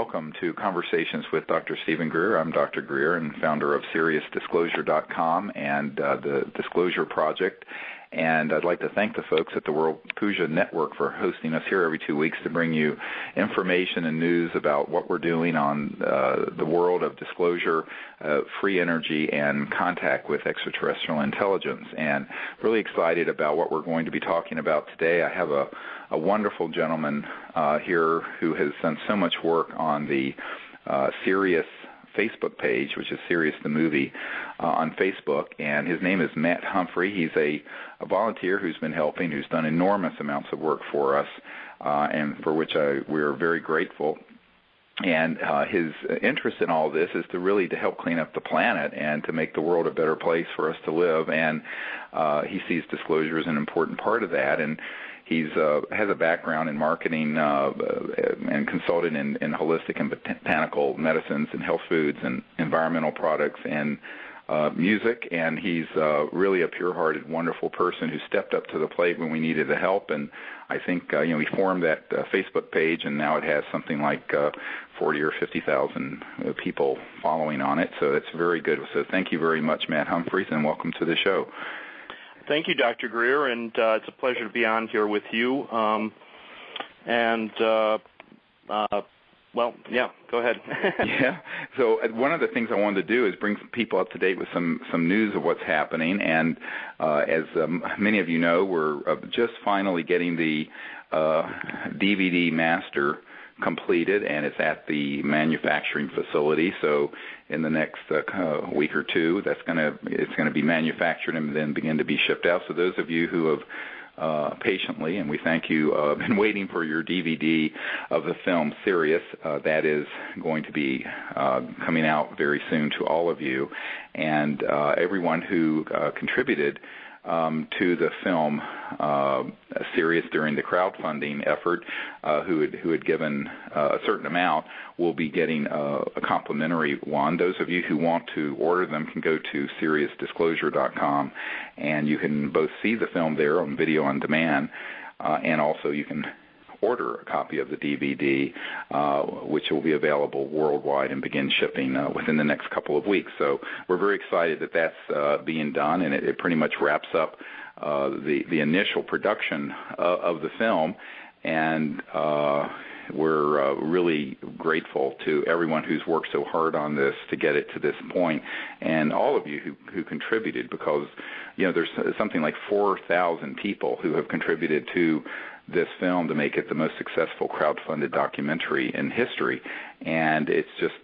welcome to Conversations with Dr. Stephen Greer. I'm Dr. Greer and founder of SiriusDisclosure.com and the Disclosure Project. And I'd like to thank the folks at the World Puja Network for hosting us here every 2 weeks to bring you information and news about what we're doing on the world of disclosure, free energy, and contact with extraterrestrial intelligence. And really excited about what we're going to be talking about today. I have a wonderful gentleman here who has done so much work on the Sirius Facebook page, which is Sirius the Movie, on Facebook, and his name is Matt Humphrey. He's a volunteer who's been helping, who's done enormous amounts of work for us, and for which we're very grateful. And his interest in all this is to help clean up the planet and to make the world a better place for us to live, and he sees disclosure as an important part of that. And He's has a background in marketing and consulting in holistic and botanical medicines and health foods and environmental products and music, and he's really a pure-hearted, wonderful person who stepped up to the plate when we needed the help. And I think we formed that Facebook page, and now it has something like 40 or 50,000 people following on it. So it's very good. So thank you very much, Matt Humphreys, and welcome to the show. Thank you, Dr. Greer, and it's a pleasure to be on here with you. Well, yeah, go ahead. Yeah. So one of the things I wanted to do is bring people up to date with some news of what's happening. And as many of you know, we're just finally getting the DVD master completed, and it's at the manufacturing facility. So in the next week or two, it's going to be manufactured and then begin to be shipped out. So those of you who have patiently, and we thank you, been waiting for your DVD of the film Sirius, that is going to be coming out very soon to all of you. And everyone who contributed to the film Sirius during the crowdfunding effort, who had given a certain amount, will be getting a complimentary one. Those of you who want to order them can go to SiriusDisclosure.com, and you can both see the film there on video on demand, and also you can order a copy of the DVD, which will be available worldwide and begin shipping within the next couple of weeks. So we're very excited that that's being done, and it pretty much wraps up the initial production of the film. And we're really grateful to everyone who's worked so hard on this to get it to this point, and all of you who contributed, because there's something like 4,000 people who have contributed to this film to make it the most successful crowdfunded documentary in history. And it's just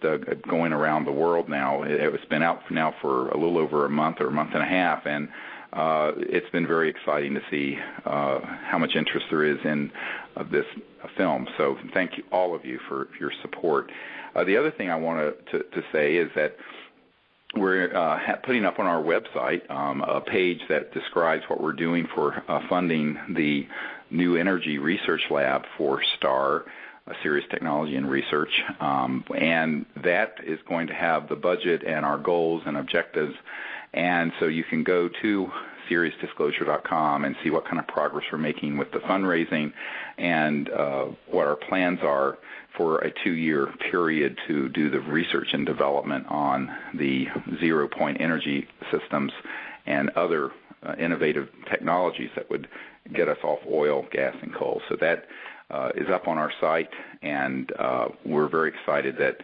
going around the world now. It's been out now for a little over a month or a month and a half, and it's been very exciting to see how much interest there is in this film. So thank you, all of you, for your support. The other thing I want to say is that we're putting up on our website a page that describes what we're doing for funding the New Energy Research Lab for STAR, Sirius Technology and Research, and that is going to have the budget and our goals and objectives. And so you can go to SiriusDisclosure.com and see what kind of progress we're making with the fundraising and what our plans are for a 2-year period to do the research and development on the zero-point energy systems and other innovative technologies that would get us off oil, gas, and coal. So that is up on our site, and we're very excited that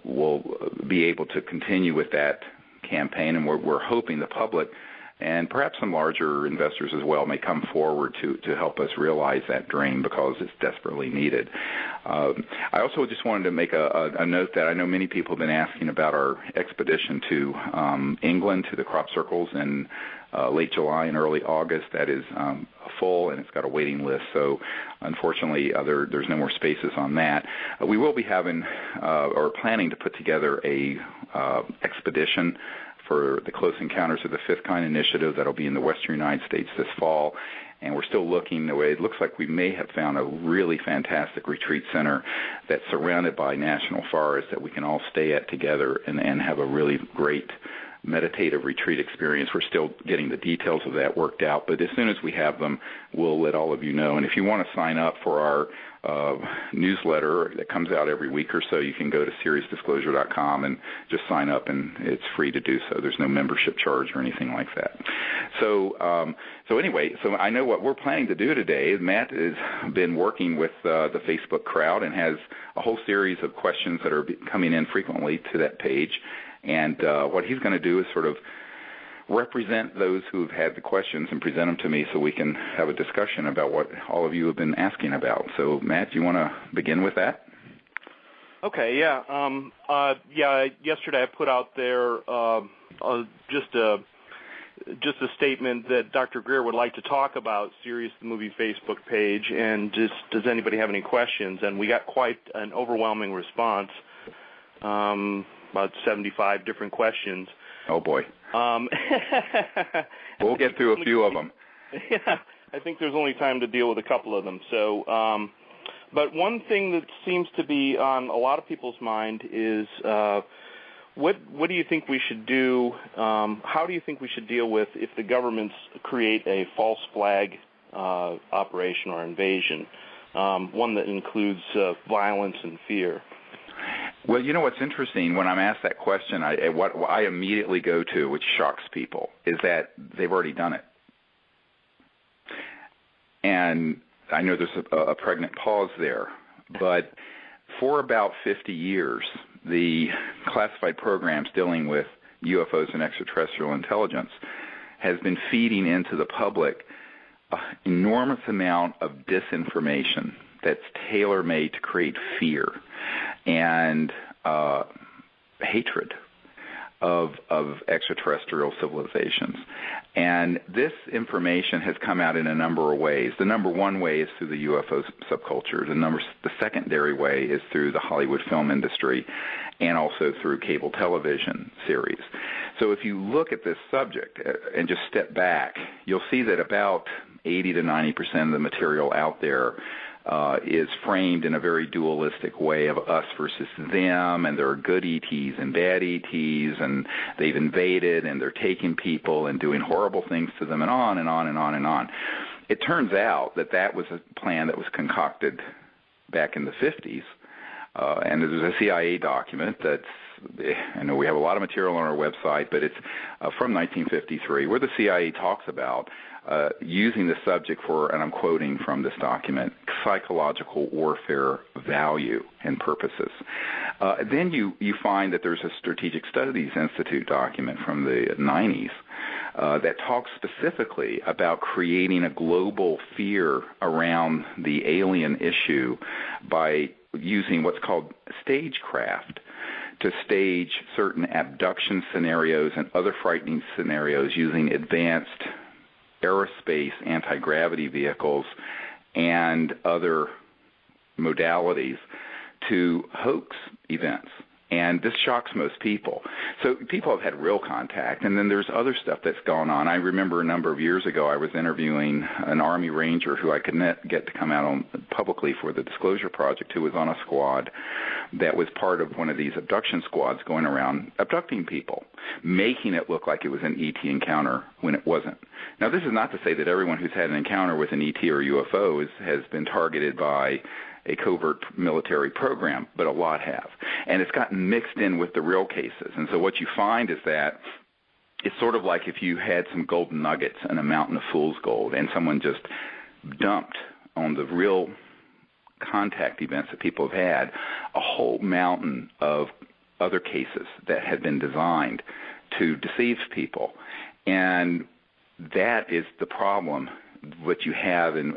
we'll be able to continue with that campaign, and we're hoping the public and perhaps some larger investors as well may come forward to help us realize that dream, because it's desperately needed. I also just wanted to make a note that I know many people have been asking about our expedition to England, to the crop circles in late July and early August. That is full, and it's got a waiting list. So unfortunately, there's no more spaces on that. We will be having or planning to put together a expedition for the Close Encounters of the Fifth Kind initiative that'll be in the western United States this fall. And we're still looking the way it looks like we may have found a really fantastic retreat center that's surrounded by national forests that we can all stay at together and have a really great meditative retreat experience. We're still getting the details of that worked out, but as soon as we have them, we'll let all of you know. And if you want to sign up for our newsletter that comes out every week or so, you can go to SiriusDisclosure.com and just sign up, and it's free to do so. There's no membership charge or anything like that. So anyway, so I know what we're planning to do today. Matt has been working with the Facebook crowd and has a whole series of questions that are coming in frequently to that page. And what he's going to do is sort of represent those who have had the questions and present them to me so we can have a discussion about what all of you have been asking about. So, Matt, do you want to begin with that? Okay, yeah. Yesterday I put out there just a statement that Dr. Greer would like to talk about Sirius the Movie Facebook page, and just does anybody have any questions? And we got quite an overwhelming response, about 75 different questions. Oh, boy. We'll get through a few of them. Yeah, I think there's only time to deal with a couple of them. So, but one thing that seems to be on a lot of people's mind is what do you think we should do? How do you think we should deal with if the governments create a false flag operation or invasion, one that includes violence and fear? Well, you know what's interesting, when I'm asked that question, what I immediately go to, which shocks people, is that they've already done it. And I know there's a pregnant pause there, but for about 50 years, the classified programs dealing with UFOs and extraterrestrial intelligence has been feeding into the public an enormous amount of disinformation that's tailor-made to create fear and hatred of extraterrestrial civilizations. And this information has come out in a number of ways. The number one way is through the UFO subculture. The secondary way is through the Hollywood film industry and also through cable television series. So if you look at this subject and just step back, you'll see that about 80 to 90% of the material out there is framed in a very dualistic way of us versus them, and there are good ETs and bad ETs, and they've invaded, and they're taking people and doing horrible things to them, and on and on and on and on. It turns out that that was a plan that was concocted back in the 50s, and there's a CIA document that's, I know we have a lot of material on our website, but it's from 1953, where the CIA talks about using the subject for, and I'm quoting from this document, psychological warfare value and purposes. Then you find that there's a Strategic Studies Institute document from the 90s that talks specifically about creating a global fear around the alien issue by using what's called stagecraft to stage certain abduction scenarios and other frightening scenarios using advanced aerospace anti-gravity vehicles and other modalities to hoax events. And this shocks most people. So people have had real contact, and then there's other stuff that's gone on. I remember a number of years ago I was interviewing an Army Ranger who I could get to come out on publicly for the Disclosure Project, who was on a squad that was part of one of these abduction squads going around abducting people, making it look like it was an ET encounter when it wasn't. Now, this is not to say that everyone who's had an encounter with an ET or UFO has been targeted by a covert military program, but a lot have. And it's gotten mixed in with the real cases. And so what you find is that it's sort of like if you had some golden nuggets in a mountain of fool's gold and someone just dumped on the real contact events that people have had a whole mountain of other cases that had been designed to deceive people. And that is the problem what you have in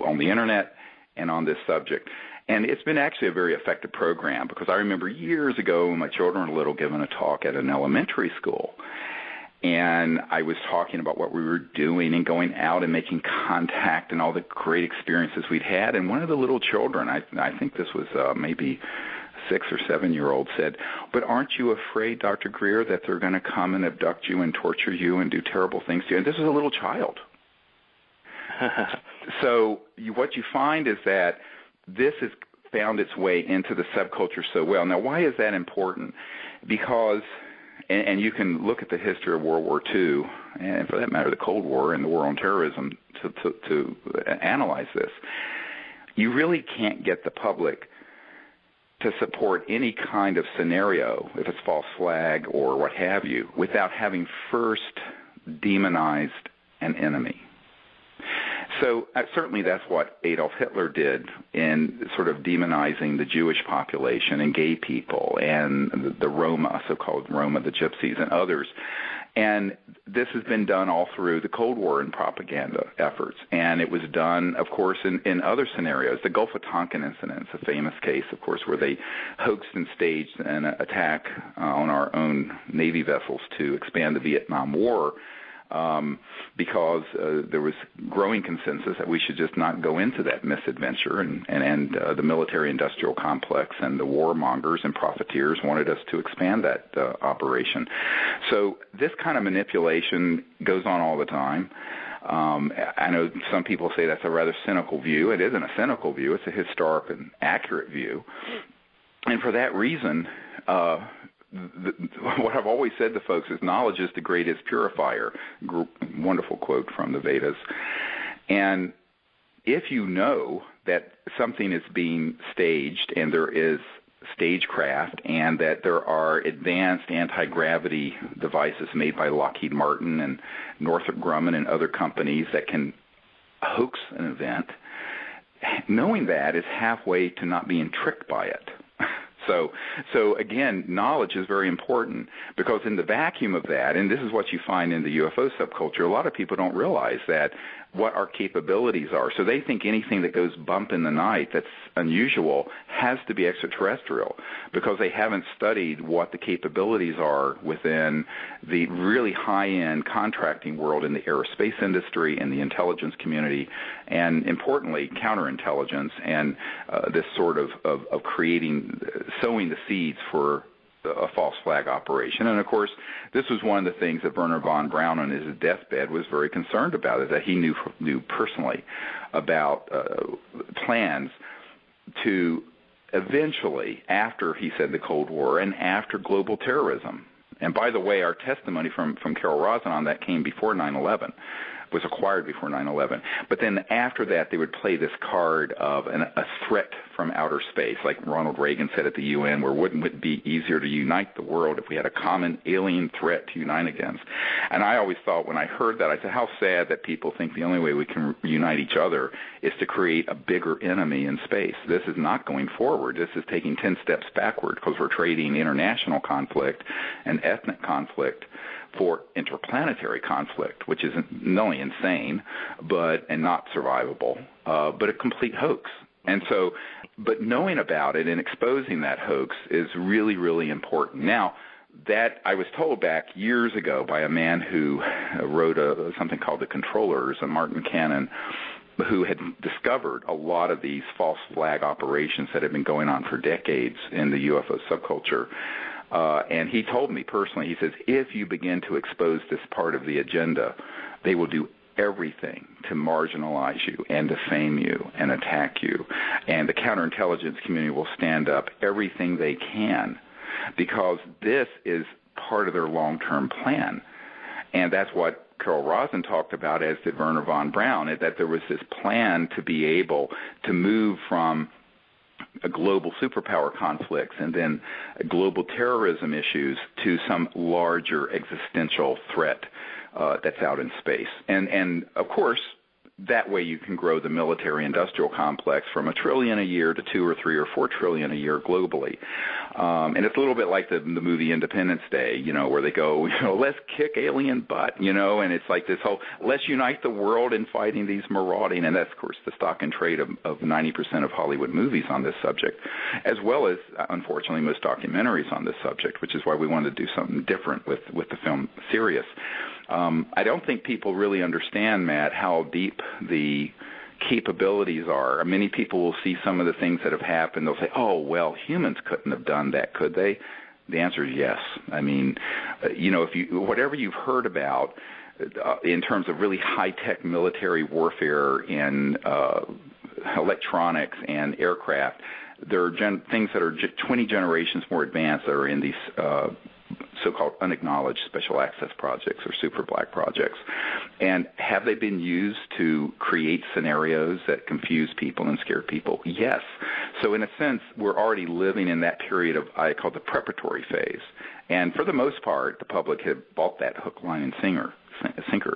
on the internet and on this subject. And it's been actually a very effective program, because I remember years ago when my children were little giving a talk at an elementary school, and I was talking about what we were doing and going out and making contact and all the great experiences we'd had. And one of the little children, I think this was maybe 6 or 7-year-old, said, "But aren't you afraid, Dr. Greer, that they're going to come and abduct you and torture you and do terrible things to you?" And this is a little child. So what you find is that this has found its way into the subculture so well. Now, why is that important? Because and you can look at the history of World War II, and for that matter, the Cold War and the war on terrorism to analyze this. You really can't get the public to support any kind of scenario, if it's false flag or what have you, without having first demonized an enemy. So certainly that's what Adolf Hitler did in sort of demonizing the Jewish population and gay people and the Roma, so-called Roma, the Gypsies, and others. And this has been done all through the Cold War and propaganda efforts. And it was done, of course, in other scenarios. The Gulf of Tonkin incident is a famous case, of course, where they hoaxed and staged an attack on our own Navy vessels to expand the Vietnam War. Because there was growing consensus that we should just not go into that misadventure, and the military-industrial complex and the warmongers and profiteers wanted us to expand that operation. So this kind of manipulation goes on all the time. I know some people say that's a rather cynical view. It isn't a cynical view. It's a historic and accurate view. And for that reason, what I've always said to folks is knowledge is the greatest purifier. Wonderful quote from the Vedas. And if you know that something is being staged and there is stagecraft and that there are advanced anti-gravity devices made by Lockheed Martin and Northrop Grumman and other companies that can hoax an event, knowing that is halfway to not being tricked by it. So again, knowledge is very important, because in the vacuum of that, and this is what you find in the UFO subculture, a lot of people don't realize that what our capabilities are. So they think anything that goes bump in the night that's unusual has to be extraterrestrial, because they haven't studied what the capabilities are within the really high-end contracting world in the aerospace industry and the intelligence community, and importantly, counterintelligence and this sort of creating, sowing the seeds for a false flag operation. And of course, this was one of the things that Wernher von Braun on his deathbed was very concerned about, is that he knew personally about plans to eventually, after, he said, the Cold War and after global terrorism. And by the way, our testimony from Carol Rosin on that came before 9/11. Was acquired before 9/11. But then after that, they would play this card of a threat from outer space, like Ronald Reagan said at the UN, where wouldn't it be easier to unite the world if we had a common alien threat to unite against? And I always thought, when I heard that, I said, how sad that people think the only way we can unite each other is to create a bigger enemy in space. This is not going forward. This is taking 10 steps backward, because we're trading international conflict and ethnic conflict for interplanetary conflict, which is not only insane, and not survivable, but a complete hoax. And so, but knowing about it and exposing that hoax is really, really important. Now, that I was told back years ago by a man who wrote something called The Controllers, a Martin Cannon, who had discovered a lot of these false flag operations that had been going on for decades in the UFO subculture. And he told me personally, he says, if you begin to expose this part of the agenda, they will do everything to marginalize you and defame you and attack you. And the counterintelligence community will stand up everything they can, because this is part of their long-term plan. And that's what Carol Rosin talked about, as did Wernher von Braun, is that there was this plan to be able to move from a global superpower conflicts and then global terrorism issues to some larger existential threat that's out in space. And of course, that way you can grow the military-industrial complex from $1 trillion a year to $2 or $3 or $4 trillion a year globally. And it's a little bit like the movie Independence Day, where they go, let's kick alien butt, and it's like this whole, let's unite the world in fighting these marauding, and that's, of course, the stock and trade of 90% of Hollywood movies on this subject, as well as, unfortunately, most documentaries on this subject, which is why we wanted to do something different with the film Sirius. I don't think people really understand, Matt, how deep the capabilities are. Many people will see some of the things that have happened. They'll say, oh, well, humans couldn't have done that, could they? The answer is yes. I mean, if whatever you've heard about in terms of really high-tech military warfare in electronics and aircraft, there are things that are 20 generations more advanced that are in these so-called unacknowledged special access projects or super black projects. And have they been used to create scenarios that confuse people and scare people? Yes. So in a sense, we're already living in that period of, I call the preparatory phase. And for the most part, the public have bought that hook, line, and sinker.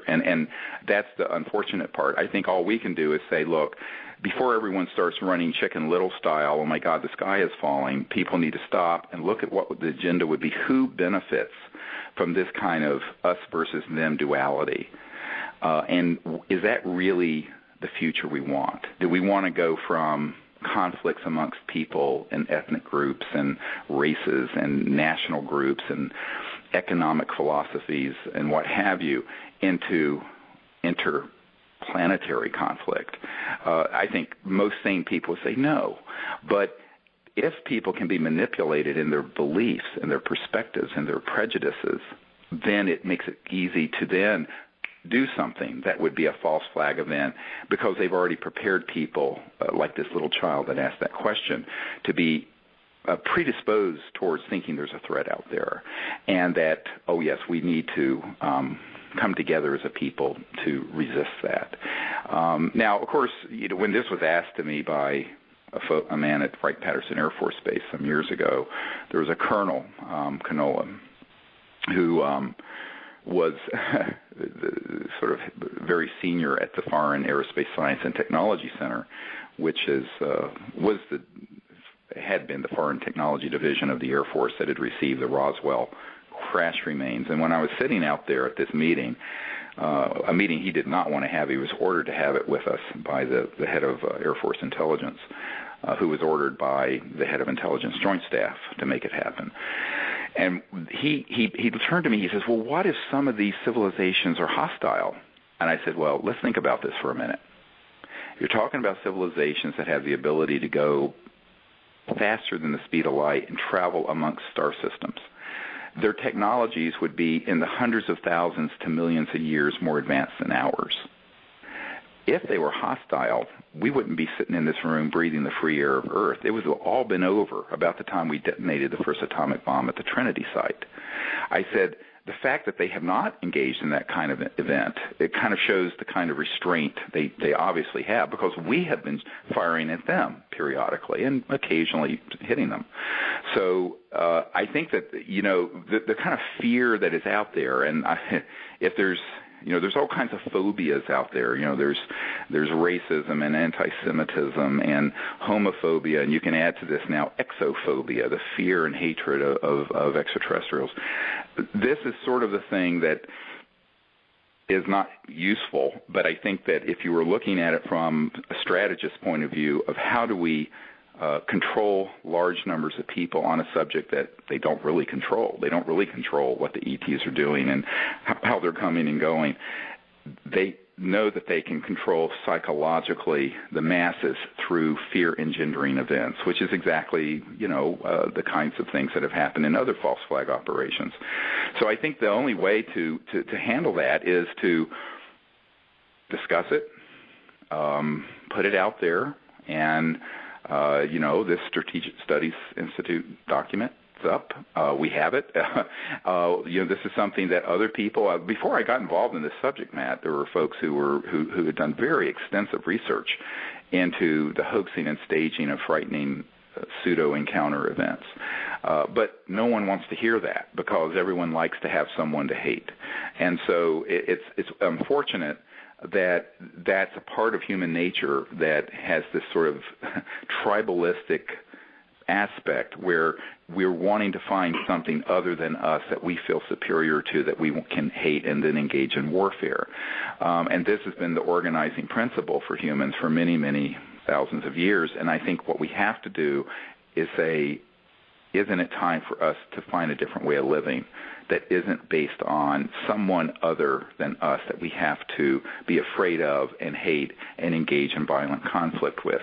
And that's the unfortunate part. I think all we can do is say, look, before everyone starts running Chicken Little style, oh my God, the sky is falling, people need to stop and look at what the agenda would be. Who benefits from this kind of us versus them duality? And is that really the future we want? Do we want to go from conflicts amongst people and ethnic groups and races and national groups and economic philosophies and what have you into interplanetary conflict? I think most sane people would say no. But if people can be manipulated in their beliefs and their perspectives and their prejudices, then it makes it easy to then do something that would be a false flag event because they've already prepared people, like this little child that asked that question, to be predisposed towards thinking there's a threat out there, and that, oh yes, we need to come together as a people to resist that. Now, of course, when this was asked to me by a man at Wright-Patterson Air Force Base some years ago, there was a colonel, Canola, who was sort of very senior at the Foreign Aerospace Science and Technology Center, which had been the Foreign Technology Division of the Air Force that had received the Roswell crash remains. And when I was sitting out there at this meeting, a meeting he did not want to have, he was ordered to have it with us by the head of Air Force Intelligence, who was ordered by the head of Intelligence Joint Staff to make it happen. And he turned to me, he says, well, what if some of these civilizations are hostile? And I said, well, let's think about this for a minute. You're talking about civilizations that have the ability to go faster than the speed of light and travel amongst star systems. Their technologies would be in the hundreds of thousands to millions of years more advanced than ours. If they were hostile, we wouldn't be sitting in this room breathing the free air of Earth. It would have all been over about the time we detonated the first atomic bomb at the Trinity site. I said, the fact that they have not engaged in that kind of event, it kind of shows the kind of restraint they obviously have, because we have been firing at them periodically and occasionally hitting them. So I think that, the kind of fear that is out there, and if there's all kinds of phobias out there. There's racism and anti-Semitism and homophobia, and you can add to this now exophobia, the fear and hatred of extraterrestrials. This is sort of the thing that is not useful, but I think that if you were looking at it from a strategist point of view of how do we control large numbers of people on a subject that they don't really control. They don't really control what the ETs are doing and how they're coming and going. They know that they can control psychologically the masses through fear-engendering events, which is exactly, the kinds of things that have happened in other false flag operations. So I think the only way to handle that is to discuss it, put it out there, and this Strategic Studies Institute document is up. We have it. This is something that other people, before I got involved in this subject, Matt, there were folks who had done very extensive research into the hoaxing and staging of frightening pseudo-encounter events. But no one wants to hear that because everyone likes to have someone to hate. And so it's unfortunate that that's a part of human nature that has this sort of tribalistic aspect where we're wanting to find something other than us that we feel superior to, that we can hate and then engage in warfare. And this has been the organizing principle for humans for many, many thousands of years. And I think what we have to do is say, isn't it time for us to find a different way of living that isn't based on someone other than us that we have to be afraid of and hate and engage in violent conflict with?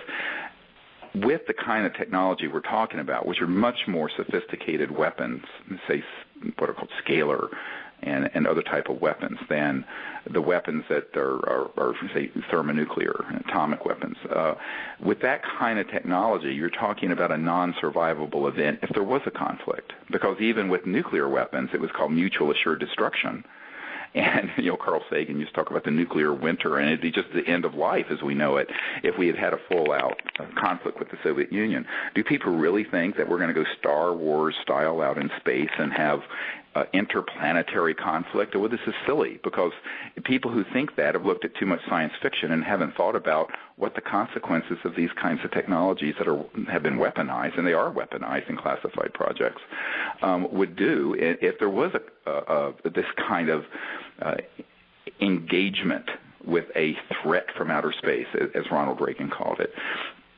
With the kind of technology we're talking about, which are much more sophisticated weapons, say what are called scalar and other type of weapons than the weapons that are say, thermonuclear, atomic weapons. With that kind of technology, you're talking about a non-survivable event if there was a conflict. Because even with nuclear weapons, it was called mutual assured destruction. And, Carl Sagan used to talk about the nuclear winter, and it'd be just the end of life as we know it if we had had a full-out conflict with the Soviet Union. Do people really think that we're going to go Star Wars style out in space and have interplanetary conflict? Well, this is silly, because people who think that have looked at too much science fiction and haven't thought about what the consequences of these kinds of technologies that have been weaponized, and they are weaponized in classified projects, would do if there was this kind of engagement with a threat from outer space, as Ronald Reagan called it.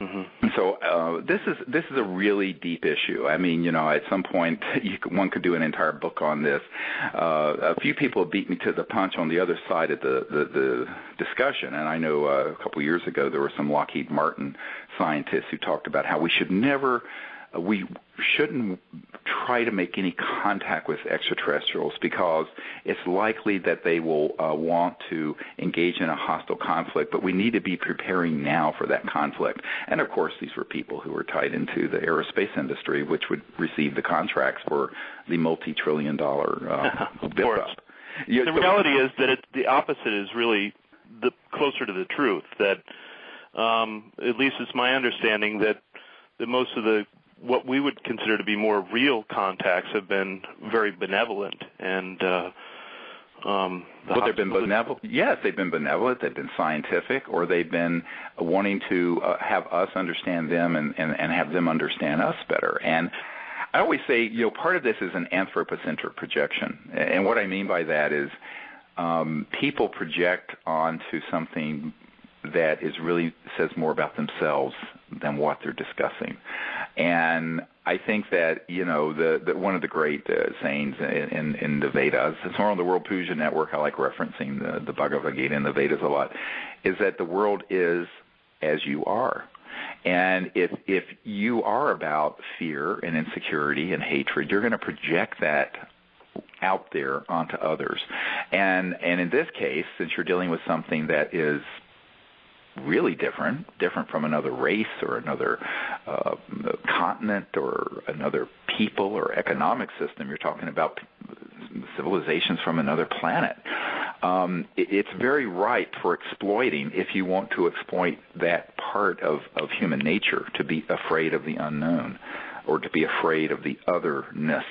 Mm-hmm. So this is a really deep issue. I mean, at some point one could do an entire book on this. A few people beat me to the punch on the other side of the discussion, and I know a couple years ago there were some Lockheed Martin scientists who talked about how we shouldn't try to make any contact with extraterrestrials because it's likely that they will want to engage in a hostile conflict, but we need to be preparing now for that conflict. And, of course, these were people who were tied into the aerospace industry, which would receive the contracts for the multi-trillion-dollar build-up. The reality is that the opposite is really closer to the truth, that at least it's my understanding that most of what we would consider to be more real contacts have been very benevolent, and they've been benevolent. Yes, they've been benevolent. They've been scientific, or they've been wanting to have us understand them and have them understand us better. And I always say, part of this is an anthropocentric projection, and what I mean by that is people project onto something that really says more about themselves than what they're discussing. And I think that, one of the great sayings in the Vedas, it's more on the World Puja Network, I like referencing the Bhagavad Gita and the Vedas a lot, is that the world is as you are. And if you are about fear and insecurity and hatred, you're going to project that out there onto others. And in this case, since you're dealing with something that is really different from another race or another continent or another people or economic system. You're talking about civilizations from another planet. It's very ripe for exploiting if you want to exploit that part of human nature, to be afraid of the unknown or to be afraid of the otherness.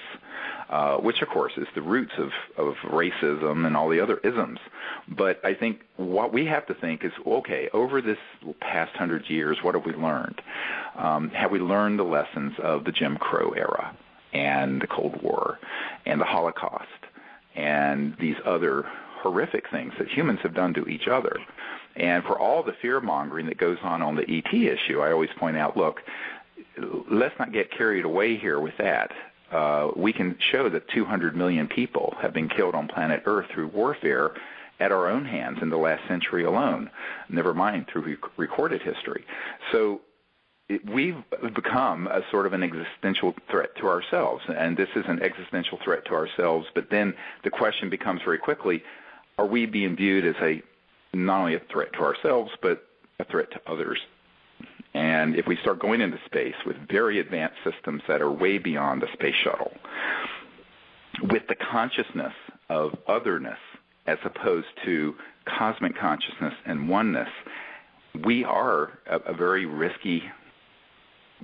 Which, of course, is the roots of racism and all the other isms. But I think what we have to think is, okay, over this past 100 years, what have we learned? Have we learned the lessons of the Jim Crow era and the Cold War and the Holocaust and these other horrific things that humans have done to each other? And for all the fear-mongering that goes on the ET issue, I always point out, look, let's not get carried away here with that. We can show that 200 million people have been killed on planet Earth through warfare at our own hands in the last century alone, never mind through recorded history. So we've become a sort of an existential threat to ourselves, and this is an existential threat to ourselves, but then the question becomes very quickly, are we being viewed as not only a threat to ourselves, but a threat to others? And if we start going into space with very advanced systems that are way beyond the space shuttle, with the consciousness of otherness as opposed to cosmic consciousness and oneness, we are a very risky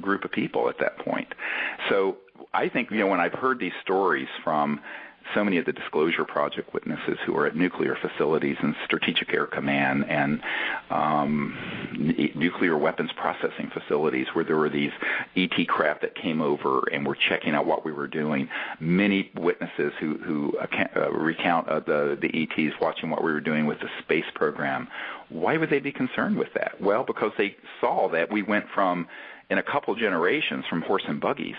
group of people at that point. So I think, when I've heard these stories from so many of the Disclosure Project witnesses who are at nuclear facilities and Strategic Air Command and nuclear weapons processing facilities where there were these ET craft that came over and were checking out what we were doing. Many witnesses who recount the ETs watching what we were doing with the space program. Why would they be concerned with that? Well, because they saw that we went from, in a couple generations, from horse and buggies,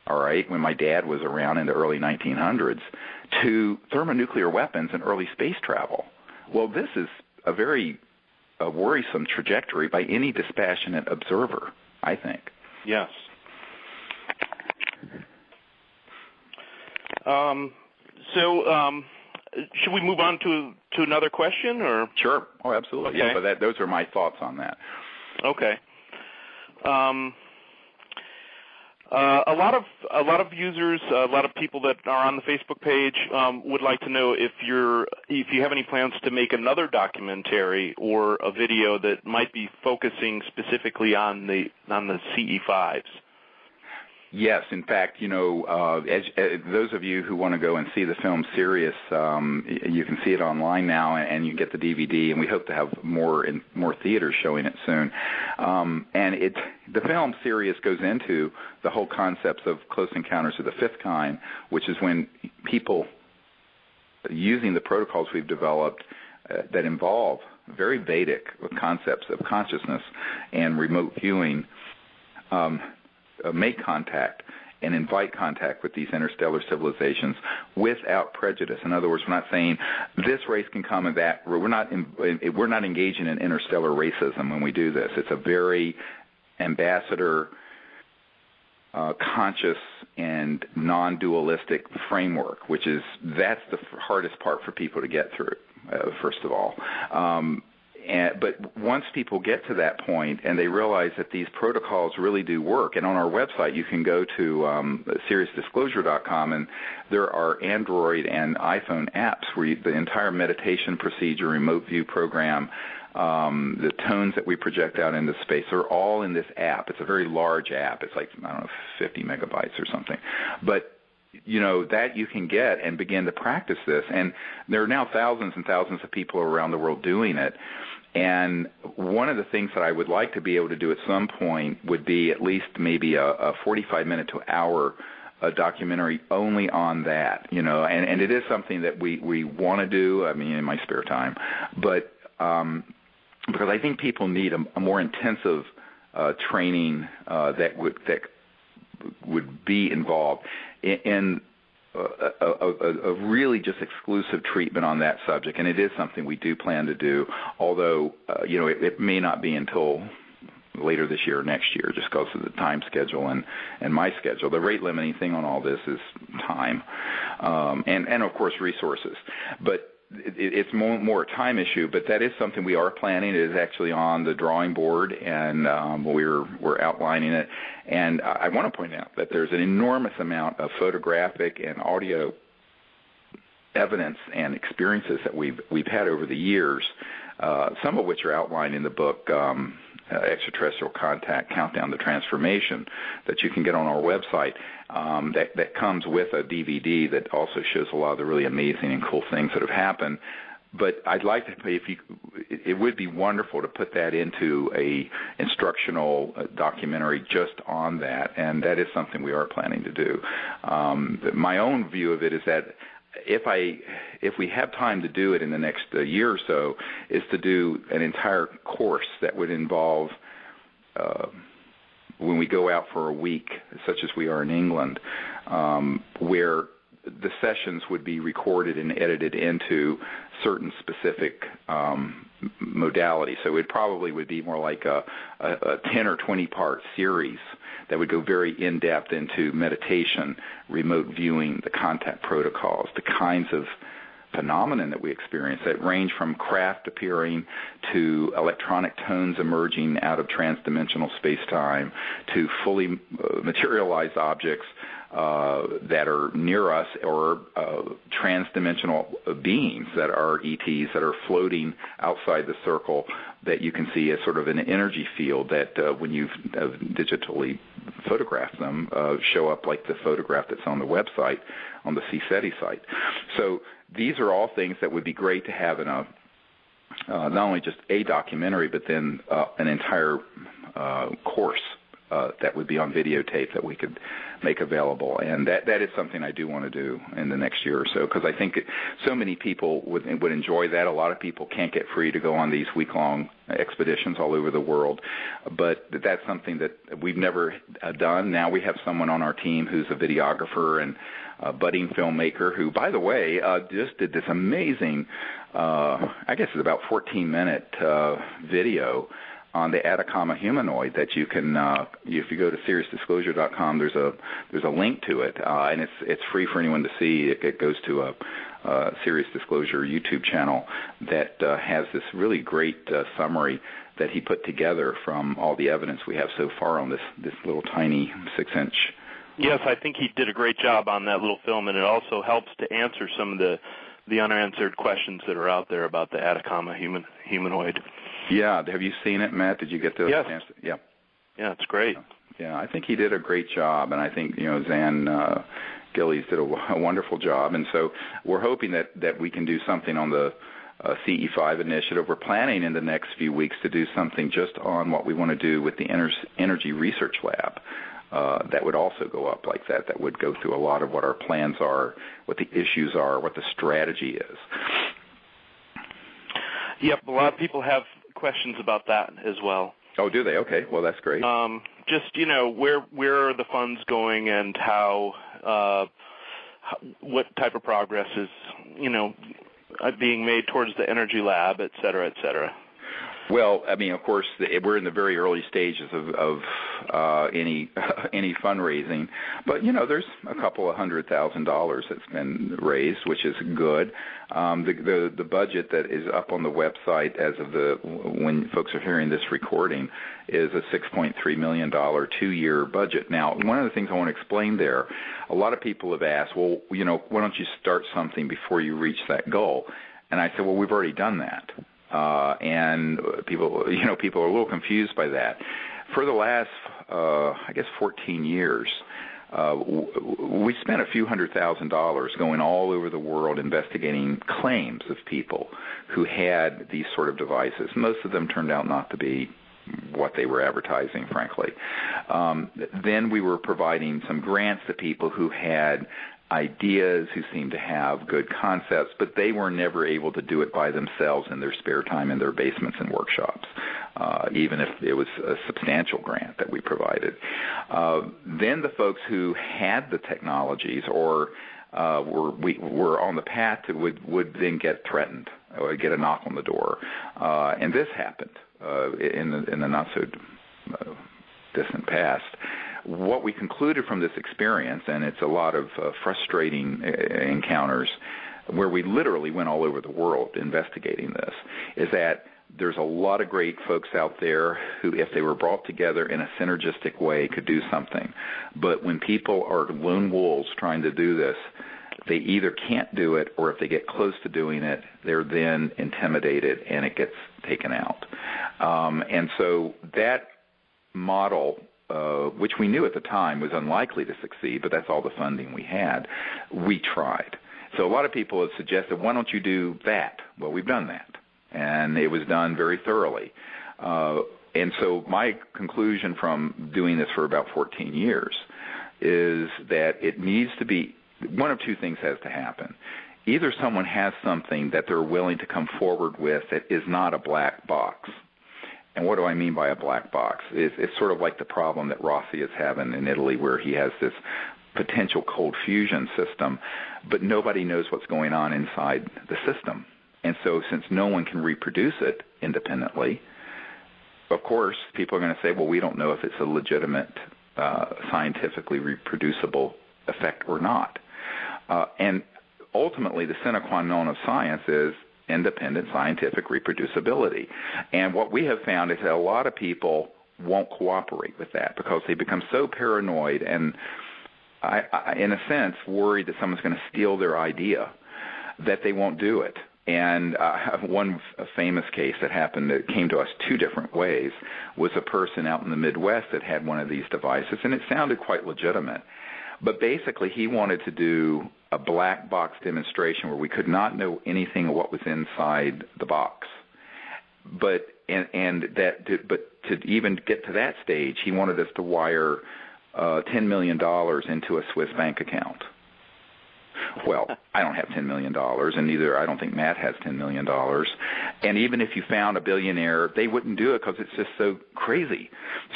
all right, when my dad was around in the early 1900s, to thermonuclear weapons and early space travel. Well, this is a very worrisome trajectory by any dispassionate observer, I think. Yes. So should we move on to another question, or? Sure. Oh, absolutely. Okay. Yeah, but those are my thoughts on that. Okay. A lot of users, a lot of people that are on the Facebook page would like to know if you have any plans to make another documentary or a video that might be focusing specifically on the CE5s. Yes, in fact, as those of you who want to go and see the film Sirius, you can see it online now, and you get the DVD. And we hope to have more theaters showing it soon. And the film Sirius goes into the whole concepts of close encounters of the fifth kind, which is when people using the protocols we've developed that involve very Vedic concepts of consciousness and remote viewing. Make contact and invite contact with these interstellar civilizations without prejudice. In other words, we're not saying this race can come and that. We're not engaging in interstellar racism when we do this. It's a very ambassador, conscious and non-dualistic framework, that's the hardest part for people to get through, first of all. But once people get to that point and they realize that these protocols really do work, and on our website you can go to SiriusDisclosure.com, and there are Android and iPhone apps where the entire meditation procedure, remote view program, the tones that we project out into space are all in this app. It's a very large app. It's like, 50 megabytes or something. But that you can get and begin to practice this. And there are now thousands and thousands of people around the world doing it. And one of the things that I would like to be able to do at some point would be at least maybe a 45-minute to hour documentary only on that, and it is something that we want to do, in my spare time. But because I think people need a more intensive training that would be involved in a really just exclusive treatment on that subject, and it is something we do plan to do, although it may not be until later this year or next year, just because of the time schedule and my schedule. The rate limiting thing on all this is time, and of course resources. But it's more a time issue, but that is something we are planning. It is actually on the drawing board, and we're outlining it. And I want to point out that there's an enormous amount of photographic and audio evidence and experiences that we've had over the years, some of which are outlined in the book, Extraterrestrial Contact, Countdown to Transformation, that you can get on our website, that comes with a DVD that also shows a lot of the really amazing and cool things that have happened. But I'd like to, it would be wonderful to put that into a instructional documentary just on that, and that is something we are planning to do. My own view of it is that if we have time to do it in the next year or so, is to do an entire course that would involve, when we go out for a week, such as we are in England, where the sessions would be recorded and edited into certain specific modalities. So it probably would be more like a 10 or 20 part series that would go very in-depth into meditation, remote viewing, the contact protocols, the kinds of phenomenon that we experience that range from craft appearing to electronic tones emerging out of transdimensional space-time to fully materialized objects that are near us, or transdimensional beings that are ETs that are floating outside the circle that you can see as sort of an energy field that when you've digitally photographed them show up like the photograph that's on the website, on the CSETI site. So these are all things that would be great to have in a not only just a documentary, but then an entire course that would be on videotape that we could make available. And that is something I do want to do in the next year or so, because I think so many people would enjoy that. A lot of people can't get free to go on these week-long expeditions all over the world, but that's something that we've never done. Now we have someone on our team who's a videographer and a budding filmmaker who, by the way, just did this amazing, I guess it's about 14-minute video on the Atacama humanoid that you can, if you go to SiriusDisclosure.com, there's a link to it, and it's free for anyone to see. It goes to a Sirius Disclosure YouTube channel that has this really great summary that he put together from all the evidence we have so far on this little tiny 6-inch. Yes, I think he did a great job on that little film, and it also helps to answer some of the unanswered questions that are out there about the Atacama humanoid. Yeah, have you seen it, Matt? Did you get the chance? Yeah. Yeah, it's great. Yeah, I think he did a great job, and I think Zan Gillies did a wonderful job, and so we're hoping that we can do something on the CE5 initiative. We're planning in the next few weeks to do something just on what we want to do with the Energy Research Lab. That would also go up like that. That would go through a lot of what our plans are, what the issues are, what the strategy is. Yep, a lot of people have questions about that as well. Oh, do they? Okay, well, that's great. Just, where are the funds going and how, what type of progress is, being made towards the Energy Lab, et cetera, et cetera? Well, I mean, of course, we're in the very early stages of any fundraising, but there's a couple of $100,000 that's been raised, which is good. The budget that is up on the website as of when folks are hearing this recording is a $6.3 million 2-year budget. Now, one of the things I want to explain there, a lot of people have asked, well, why don't you start something before you reach that goal? And I said, well, we've already done that. And people are a little confused by that. For the last, 14 years, we spent a few $100,000 going all over the world investigating claims of people who had these sort of devices. Most of them turned out not to be what they were advertising, frankly. Then we were providing some grants to people who had ideas, who seemed to have good concepts, but they were never able to do it by themselves in their spare time in their basements and workshops, even if it was a substantial grant that we provided. Then the folks who had the technologies or were on the path to would then get threatened or get a knock on the door. And this happened in the not so distant past. What we concluded from this experience, and it's a lot of frustrating encounters where we literally went all over the world investigating this, is that there's a lot of great folks out there who, if they were brought together in a synergistic way, could do something. But when people are lone wolves trying to do this, they either can't do it, or if they get close to doing it, they're then intimidated and it gets taken out. And so that model, which we knew at the time was unlikely to succeed, but that's all the funding we had, we tried. So a lot of people have suggested, why don't you do that? Well, we've done that, and it was done very thoroughly. And so my conclusion from doing this for about 14 years is that it needs to be, one of two things has to happen. Either someone has something that they're willing to come forward with that is not a black box. And what do I mean by a black box? It's sort of like the problem that Rossi is having in Italy, where he has this potential cold fusion system, but nobody knows what's going on inside the system. And so since no one can reproduce it independently, of course, people are going to say, well, we don't know if it's a legitimate, scientifically reproducible effect or not. And ultimately, the sine qua non of science is independent scientific reproducibility. And what we have found is that a lot of people won't cooperate with that because they become so paranoid and, I, in a sense, worried that someone's going to steal their idea that they won't do it. And one famous case that happened that came to us 2 different ways was a person out in the Midwest that had one of these devices, and it sounded quite legitimate. But basically, he wanted to do a black box demonstration where we could not know anything of what was inside the box. But to even get to that stage, he wanted us to wire $10 million into a Swiss bank account. Well, I don't have $10 million, and neither I don't think Matt has $10 million. And even if you found a billionaire, they wouldn't do it because it's just so crazy.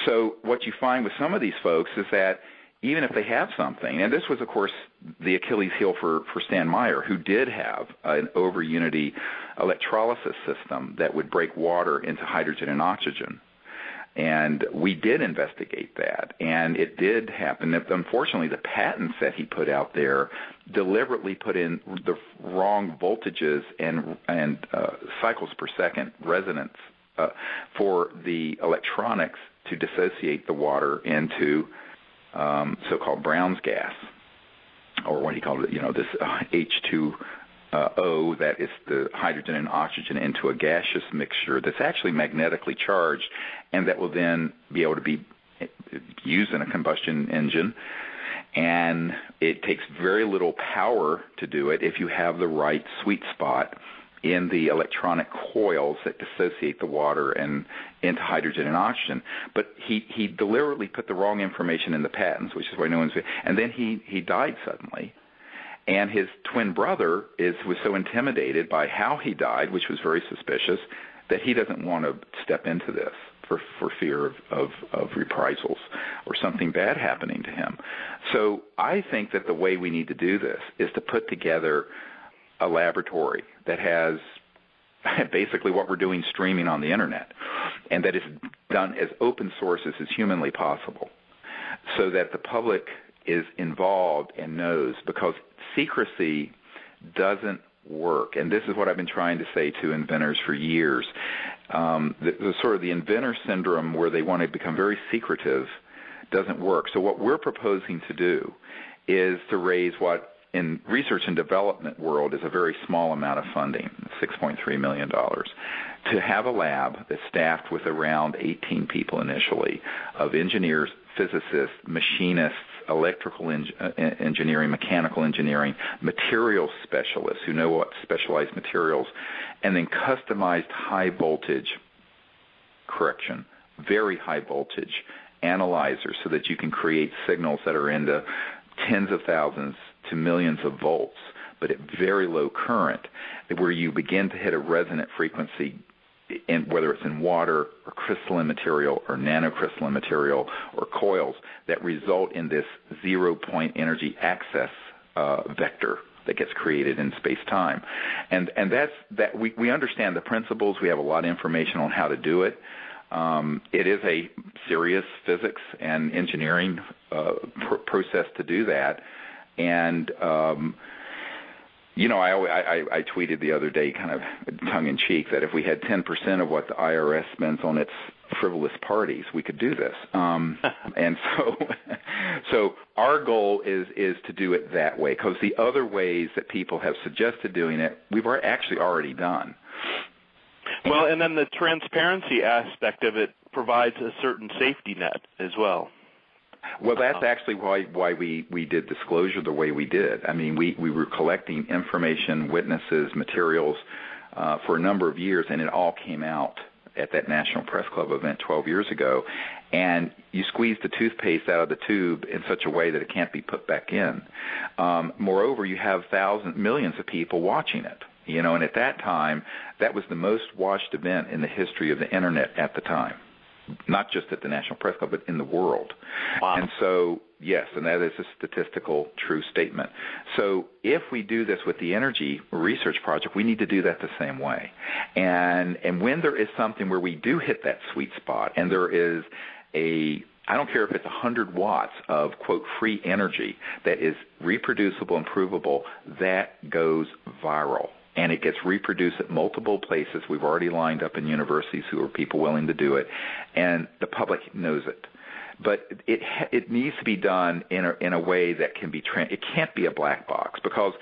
So what you find with some of these folks is that even if they have something, and this was, of course, the Achilles heel for Stan Meyer, who did have an over-unity electrolysis system that would break water into hydrogen and oxygen. And we did investigate that, and it did happen. Unfortunately, the patents that he put out there deliberately put in the wrong voltages and cycles per second resonance for the electronics to dissociate the water into so-called Brown's gas, or what he called it, this H2O, that is the hydrogen and oxygen, into a gaseous mixture that's actually magnetically charged, and that will then be able to be used in a combustion engine. And it takes very little power to do it if you have the right sweet spot in the electronic coils that dissociate the water and into hydrogen and oxygen. But he deliberately put the wrong information in the patents, which is why no one's... And then he died suddenly. And his twin brother was so intimidated by how he died, which was very suspicious, that he doesn't want to step into this for fear of reprisals or something bad happening to him. So I think that the way we need to do this is to put together a laboratory that has basically what we're doing streaming on the internet, and that is done as open source as is humanly possible, so that the public is involved and knows, because secrecy doesn't work. And this is what I've been trying to say to inventors for years. The sort of the inventor syndrome, where they want to become very secretive, doesn't work. So what we're proposing to do is to raise what in research and development world is a very small amount of funding, $6.3 million, to have a lab that's staffed with around 18 people initially, of engineers, physicists, machinists, electrical engineering, mechanical engineering, materials specialists who know what specialized materials, and then customized high voltage, very high voltage analyzers, so that you can create signals that are into tens of thousands to millions of volts, but at very low current, where you begin to hit a resonant frequency, whether it's in water or crystalline material or nanocrystalline material or coils, that result in this zero-point energy access vector that gets created in space-time. And we understand the principles. We have a lot of information on how to do it. It is a serious physics and engineering process to do that. And I tweeted the other day, kind of tongue-in-cheek, that if we had 10% of what the IRS spends on its frivolous parties, we could do this. And so our goal is to do it that way, because the other ways that people have suggested doing it, we've actually already done. Well, and then the transparency aspect of it provides a certain safety net as well. Well, that's actually why we did disclosure the way we did. I mean, we were collecting information, witnesses, materials for a number of years, and it all came out at that National Press Club event 12 years ago. And you squeeze the toothpaste out of the tube in such a way that it can't be put back in. Moreover, you have millions of people watching it. And at that time, that was the most watched event in the history of the Internet at the time. Not just at the National Press Club, but in the world. Wow. And so, yes, and that is a statistical true statement. So if we do this with the energy research project, we need to do that the same way. And when there is something where we do hit that sweet spot, and there is I don't care if it's 100 watts of, quote, free energy that is reproducible and provable, that goes viral. And it gets reproduced at multiple places. We've already lined up in universities who are people willing to do it, and the public knows it. But it needs to be done in a way that can be it can't be a black box, because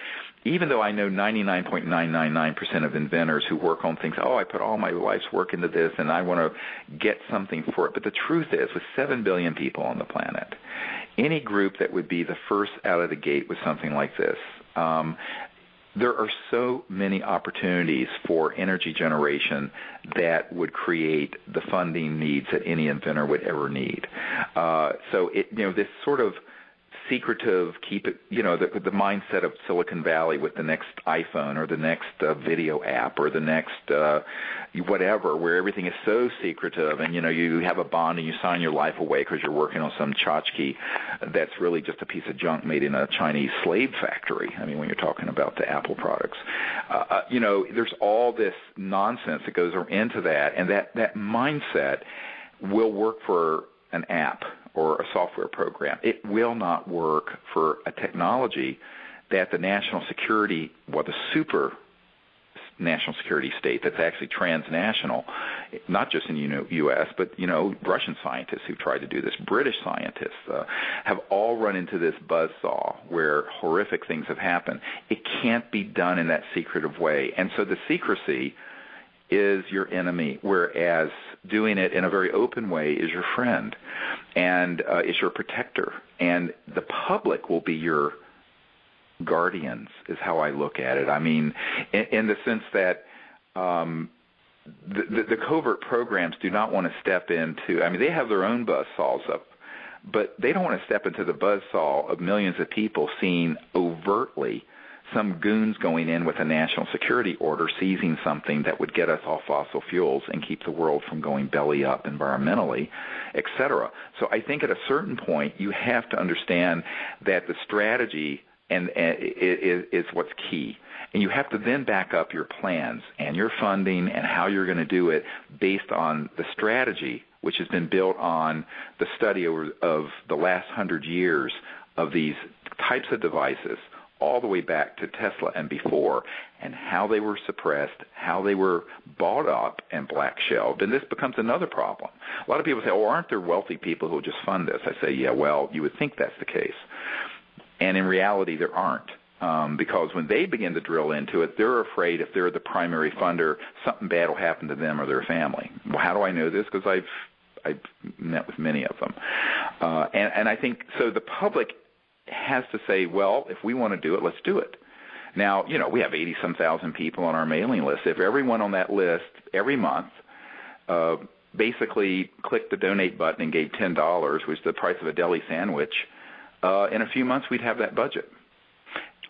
even though I know 99.999% of inventors who work on things, I put all my life's work into this and I want to get something for it. But the truth is, with 7 billion people on the planet, any group that would be the first out of the gate with something like this, there are so many opportunities for energy generation that would create the funding needs that any inventor would ever need. So this sort of secretive, keep it, the mindset of Silicon Valley with the next iPhone or the next video app or the next whatever, where everything is so secretive, and you have a bond and you sign your life away because you're working on some tchotchke that's really just a piece of junk made in a Chinese slave factory. I mean, when you're talking about the Apple products, there's all this nonsense that goes into that, and that mindset will work for an app or a software program. It will not work for a technology that the national security, the super national security state that's actually transnational, not just in U.S., but Russian scientists who've tried to do this, British scientists have all run into this buzzsaw where horrific things have happened. It can't be done in that secretive way, and so the secrecy is your enemy, whereas doing it in a very open way is your friend and is your protector, and the public will be your guardians, is how I look at it. I mean, in the sense that the covert programs do not want to step into, I mean, they have their own buzzsaws up, but they don't want to step into the buzzsaw of millions of people seeing overtly some goons going in with a national security order, seizing something that would get us off fossil fuels and keep the world from going belly up environmentally, et cetera. So I think at a certain point you have to understand that the strategy and is what's key. And you have to then back up your plans and your funding and how you're going to do it based on the strategy, which has been built on the study of the last 100 years of these types of devices, all the way back to Tesla and before, and how they were suppressed, how they were bought up and black-shelved. And this becomes another problem. A lot of people say, oh, aren't there wealthy people who will just fund this? I say, yeah, well, you would think that's the case. And in reality, there aren't, because when they begin to drill into it, they're afraid if they're the primary funder, something bad will happen to them or their family. Well, how do I know this? Because I've met with many of them. And I think, so the public has to say, well, if we want to do it, let's do it. Now, we have 80-some thousand people on our mailing list. If everyone on that list every month basically clicked the donate button and gave $10, which is the price of a deli sandwich, in a few months we'd have that budget.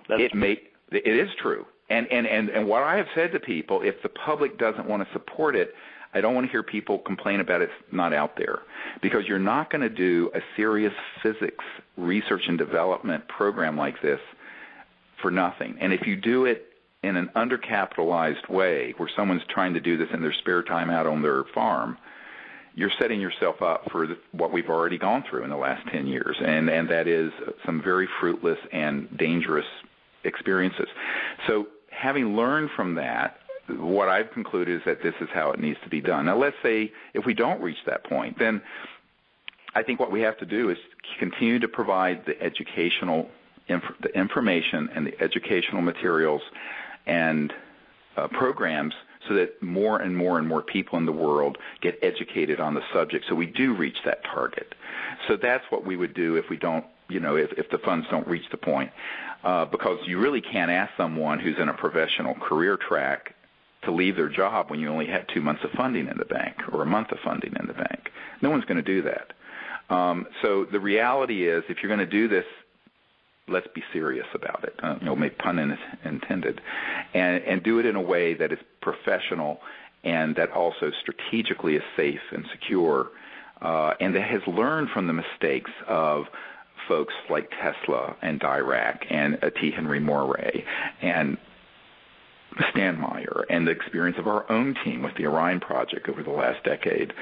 It is true. And what I have said to people, if the public doesn't want to support it, I don't want to hear people complain about it's not out there, because you're not going to do a serious physics research and development program like this for nothing. And if you do it in an undercapitalized way, where someone's trying to do this in their spare time out on their farm, you're setting yourself up for what we've already gone through in the last 10 years, and that is some very fruitless and dangerous experiences. So having learned from that, what I've concluded is that this is how it needs to be done. Now, let's say if we don't reach that point, then I think what we have to do is continue to provide the educational the information and the educational materials and programs so that more and more and more people in the world get educated on the subject, so we do reach that target. So that's what we would do if we don't, if the funds don't reach the point, because you really can't ask someone who's in a professional career track to leave their job when you only have 2 months of funding in the bank or a month of funding in the bank. No one's going to do that. So the reality is, if you're going to do this, let's be serious about it, make pun intended, and do it in a way that is professional and that also strategically is safe and secure, and that has learned from the mistakes of folks like Tesla and Dirac and T. Henry Moray and Stanmeyer, and the experience of our own team with the Orion project over the last decade.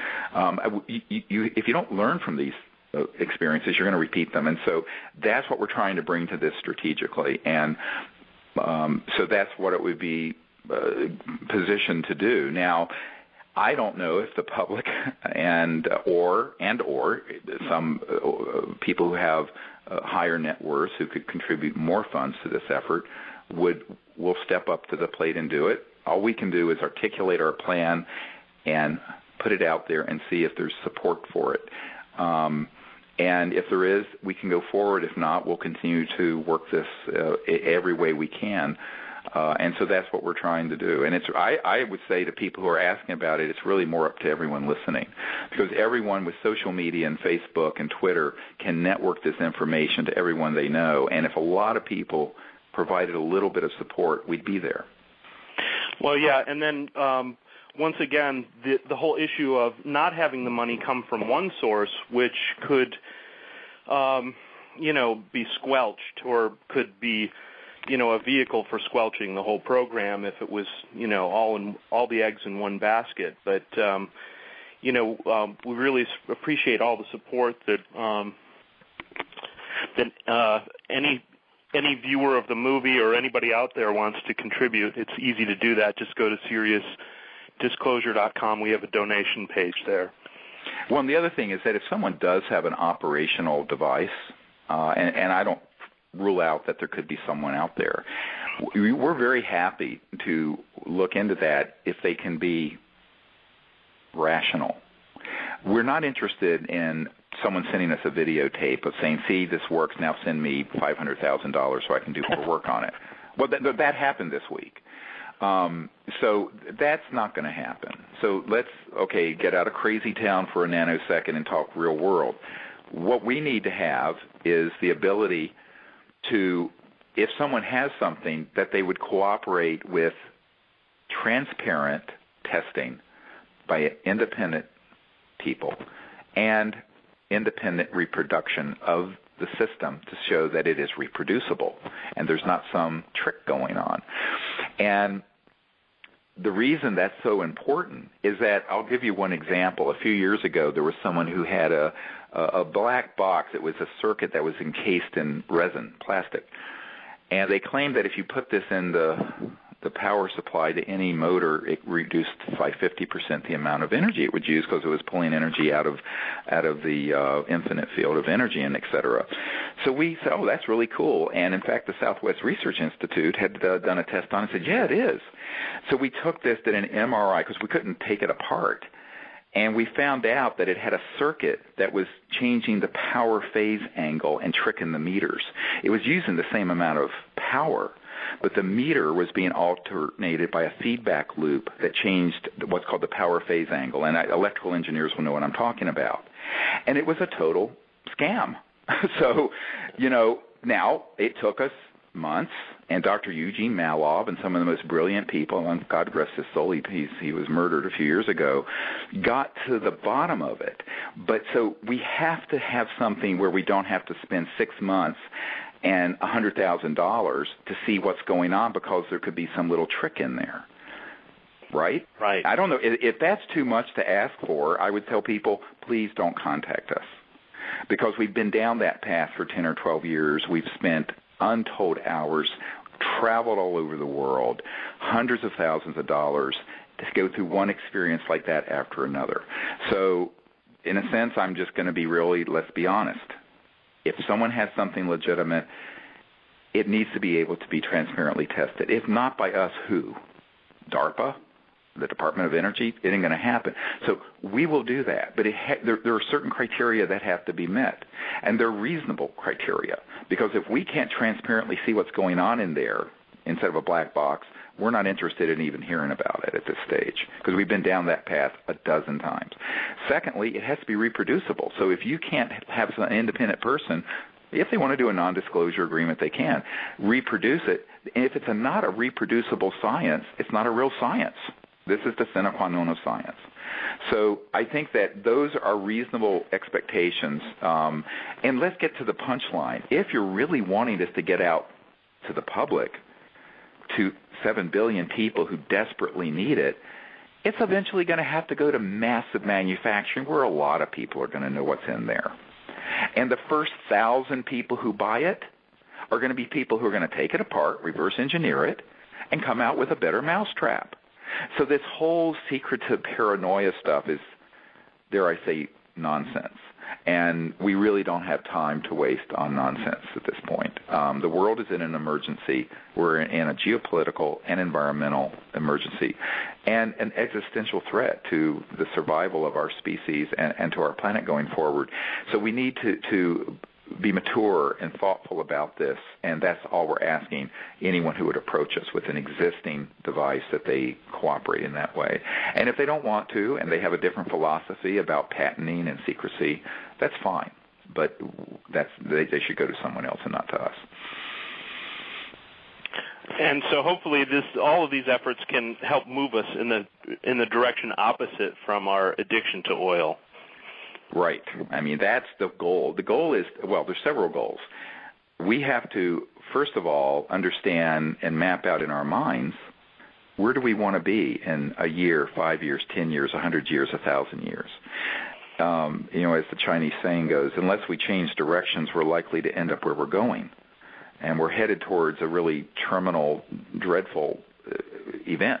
If you don't learn from these experiences, you're going to repeat them. And so that's what we're trying to bring to this strategically. And so that's what it would be positioned to do. Now, I don't know if the public or some people who have higher net worths who could contribute more funds to this effort will step up to the plate and do it. All we can do is articulate our plan and put it out there and see if there's support for it. And if there is, we can go forward. If not, we'll continue to work this every way we can. And so that's what we're trying to do. And I would say to people who are asking about it, it's really more up to everyone listening, because everyone with social media and Facebook and Twitter can network this information to everyone they know. And if a lot of people provided a little bit of support, we'd be there. Well, yeah, and then once again, the whole issue of not having the money come from one source, which could, be squelched, or could be, a vehicle for squelching the whole program if it was, all the eggs in one basket. But we really appreciate all the support that any viewer of the movie or anybody out there wants to contribute. It's easy to do that. Just go to SiriusDisclosure.com. We have a donation page there. Well, and the other thing is that if someone does have an operational device, and I don't rule out that there could be someone out there, we're very happy to look into that if they can be rational. We're not interested in someone sending us a videotape of saying, see, this works, now send me $500,000 so I can do more work on it. Well, that happened this week. So that's not going to happen. So let's, get out of crazy town for a nanosecond and talk real world. What we need to have is the ability to, if someone has something, that they would cooperate with transparent testing by independent people and independent reproduction of the system to show that it is reproducible and there's not some trick going on. And the reason that's so important is that, I'll give you one example. A few years ago, there was someone who had a black box. It was a circuit that was encased in resin, plastic. And they claimed that if you put this in the power supply to any motor, it reduced by 50% the amount of energy it would use because it was pulling energy out of the infinite field of energy, and et cetera. So we said, oh, that's really cool. And in fact, the Southwest Research Institute had done a test on it and said, yeah, it is. So we took this, did an MRI, because we couldn't take it apart. And we found out that it had a circuit that was changing the power phase angle and tricking the meters. It was using the same amount of power, but the meter was being alternated by a feedback loop that changed what's called the power phase angle. And electrical engineers will know what I'm talking about. And it was a total scam. So, now it took us months, and Dr. Eugene Malov and some of the most brilliant people, and God rest his soul, he was murdered a few years ago, got to the bottom of it. But so we have to have something where we don't have to spend 6 months and $100,000 to see what's going on, because there could be some little trick in there. Right? Right. I don't know. If that's too much to ask for, I would tell people, please don't contact us. Because we've been down that path for 10 or 12 years. We've spent untold hours, traveled all over the world, hundreds of thousands of dollars to go through one experience like that after another. So, in a sense, I'm just going to be really, let's be honest. If someone has something legitimate, it needs to be able to be transparently tested. If not by us, who? DARPA? The Department of Energy? It ain't going to happen. So we will do that. But there are certain criteria that have to be met. And they're reasonable criteria. Because if we can't transparently see what's going on in there instead of a black box, we're not interested in even hearing about it at this stage, because we've been down that path a dozen times. Secondly, it has to be reproducible. So if you can't have an independent person, if they want to do a non-disclosure agreement, they can reproduce it. And if it's not a reproducible science, it's not a real science. This is the sine qua non of science. So I think that those are reasonable expectations. And let's get to the punchline. If you're really wanting this to get out to the public, to 7 billion people who desperately need it, it's eventually going to have to go to massive manufacturing where a lot of people are going to know what's in there. And the first 1,000 people who buy it are going to be people who are going to take it apart, reverse engineer it, and come out with a better mousetrap. So this whole secretive paranoia stuff is, dare I say, nonsense. And we really don't have time to waste on nonsense at this point. The world is in an emergency. We're in a geopolitical and environmental emergency and an existential threat to the survival of our species and to our planet going forward. So we need to be mature and thoughtful about this, and that's all we're asking anyone who would approach us with an existing device, that they cooperate in that way. And if they don't want to, and they have a different philosophy about patenting and secrecy, that's fine. But they should go to someone else and not to us. And so hopefully all of these efforts can help move us in the direction opposite from our addiction to oil. Right. I mean, that's the goal. The goal is, well, there's several goals. We have to, first of all, understand and map out in our minds where do we want to be in a year, 5 years, 10 years, 100 years, 1,000 years? As the Chinese saying goes, unless we change directions, we're likely to end up where we're going. And we're headed towards a really terminal, dreadful event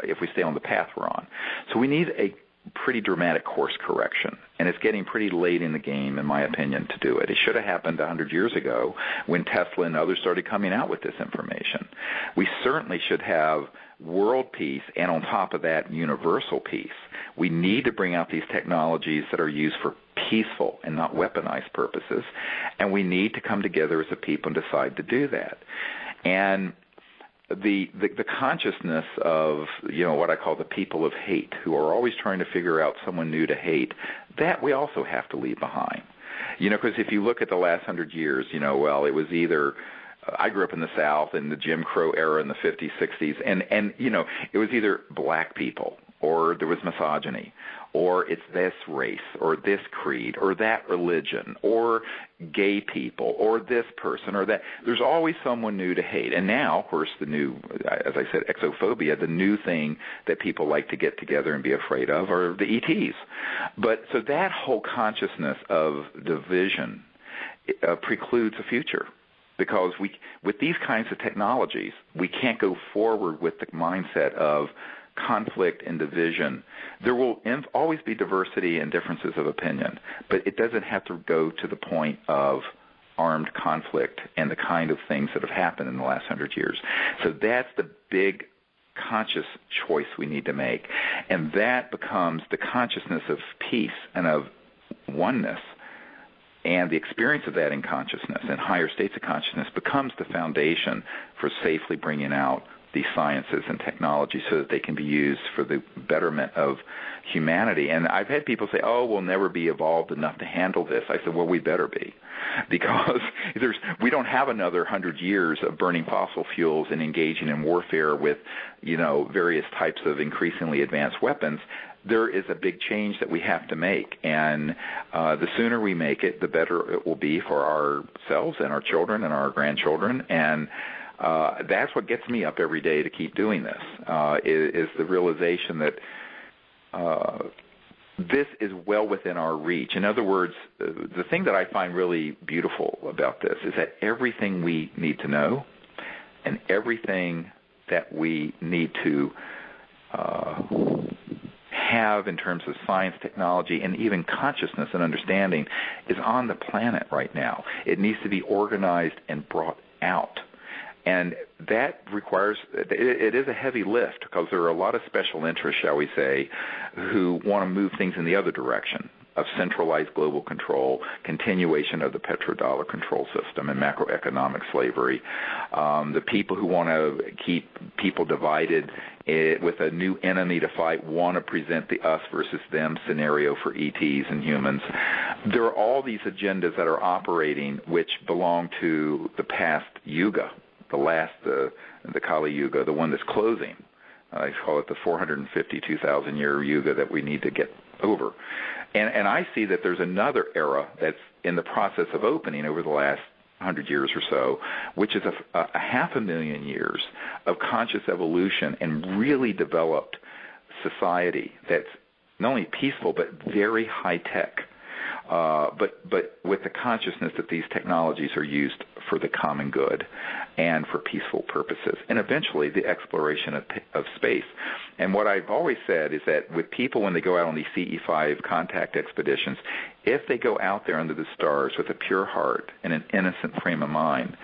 if we stay on the path we're on. So we need a pretty dramatic course correction, and it's getting pretty late in the game, in my opinion, to do it. It should have happened 100 years ago when Tesla and others started coming out with this information. We certainly should have world peace, and on top of that, universal peace. We need to bring out these technologies that are used for peaceful and not weaponized purposes, and we need to come together as a people and decide to do that. And the consciousness of, what I call the people of hate, who are always trying to figure out someone new to hate, that we also have to leave behind. Because if you look at the last 100 years, it was either I grew up in the South in the Jim Crow era in the 50s, 60s, and it was either black people, or there was misogyny, or it's this race, or this creed, or that religion, or gay people, or this person, or that. There's always someone new to hate. And now, of course, the new, as I said, exophobia, the new thing that people like to get together and be afraid of are the ETs. But so that whole consciousness of division precludes a future. Because with these kinds of technologies, we can't go forward with the mindset of conflict and division. There will always be diversity and differences of opinion, but it doesn't have to go to the point of armed conflict and the kind of things that have happened in the last 100 years. So that's the big conscious choice we need to make, and that becomes the consciousness of peace and of oneness. And the experience of that in consciousness and higher states of consciousness becomes the foundation for safely bringing out these sciences and technologies so that they can be used for the betterment of humanity. And I've had people say, we'll never be evolved enough to handle this. I said, well, we better be. Because we don't have another 100 years of burning fossil fuels and engaging in warfare with, various types of increasingly advanced weapons. There is a big change that we have to make, and the sooner we make it, the better it will be for ourselves and our children and our grandchildren, and that's what gets me up every day to keep doing this, is the realization that this is well within our reach. In other words, the thing that I find really beautiful about this is that everything we need to know and everything that we need to have in terms of science, technology, and even consciousness and understanding is on the planet right now. It needs to be organized and brought out. And that requires, it is a heavy lift because there are a lot of special interests, shall we say, who want to move things in the other direction of centralized global control, continuation of the petrodollar control system and macroeconomic slavery. The people who want to keep people divided with a new enemy to fight want to present the us versus them scenario for ETs and humans. There are all these agendas that are operating which belong to the past yuga, the Kali Yuga, the one that's closing. I call it the 452,000-year yuga that we need to get over. And I see that there's another era that's in the process of opening over the last 100 years or so, which is a 500,000 years of conscious evolution and really developed society that's not only peaceful but very high-tech, but with the consciousness that these technologies are used for the common good and for peaceful purposes, and eventually the exploration of space. And what I've always said is that with people, when they go out on these CE5 contact expeditions, if they go out there under the stars with a pure heart and an innocent frame of mind,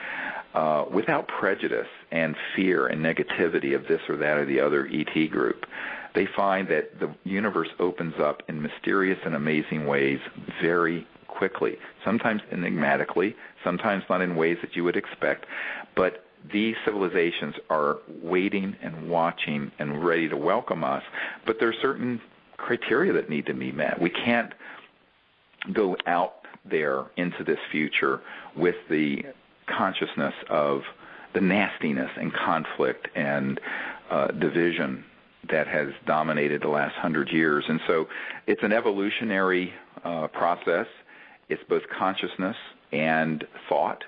without prejudice and fear and negativity of this or that or the other ET group, they find that the universe opens up in mysterious and amazing ways very quickly, sometimes enigmatically, sometimes not in ways that you would expect, but these civilizations are waiting and watching and ready to welcome us, but there are certain criteria that need to be met. We can't go out there into this future with the consciousness of the nastiness and conflict and division that has dominated the last 100 years. And so it's an evolutionary process. It's both consciousness and thought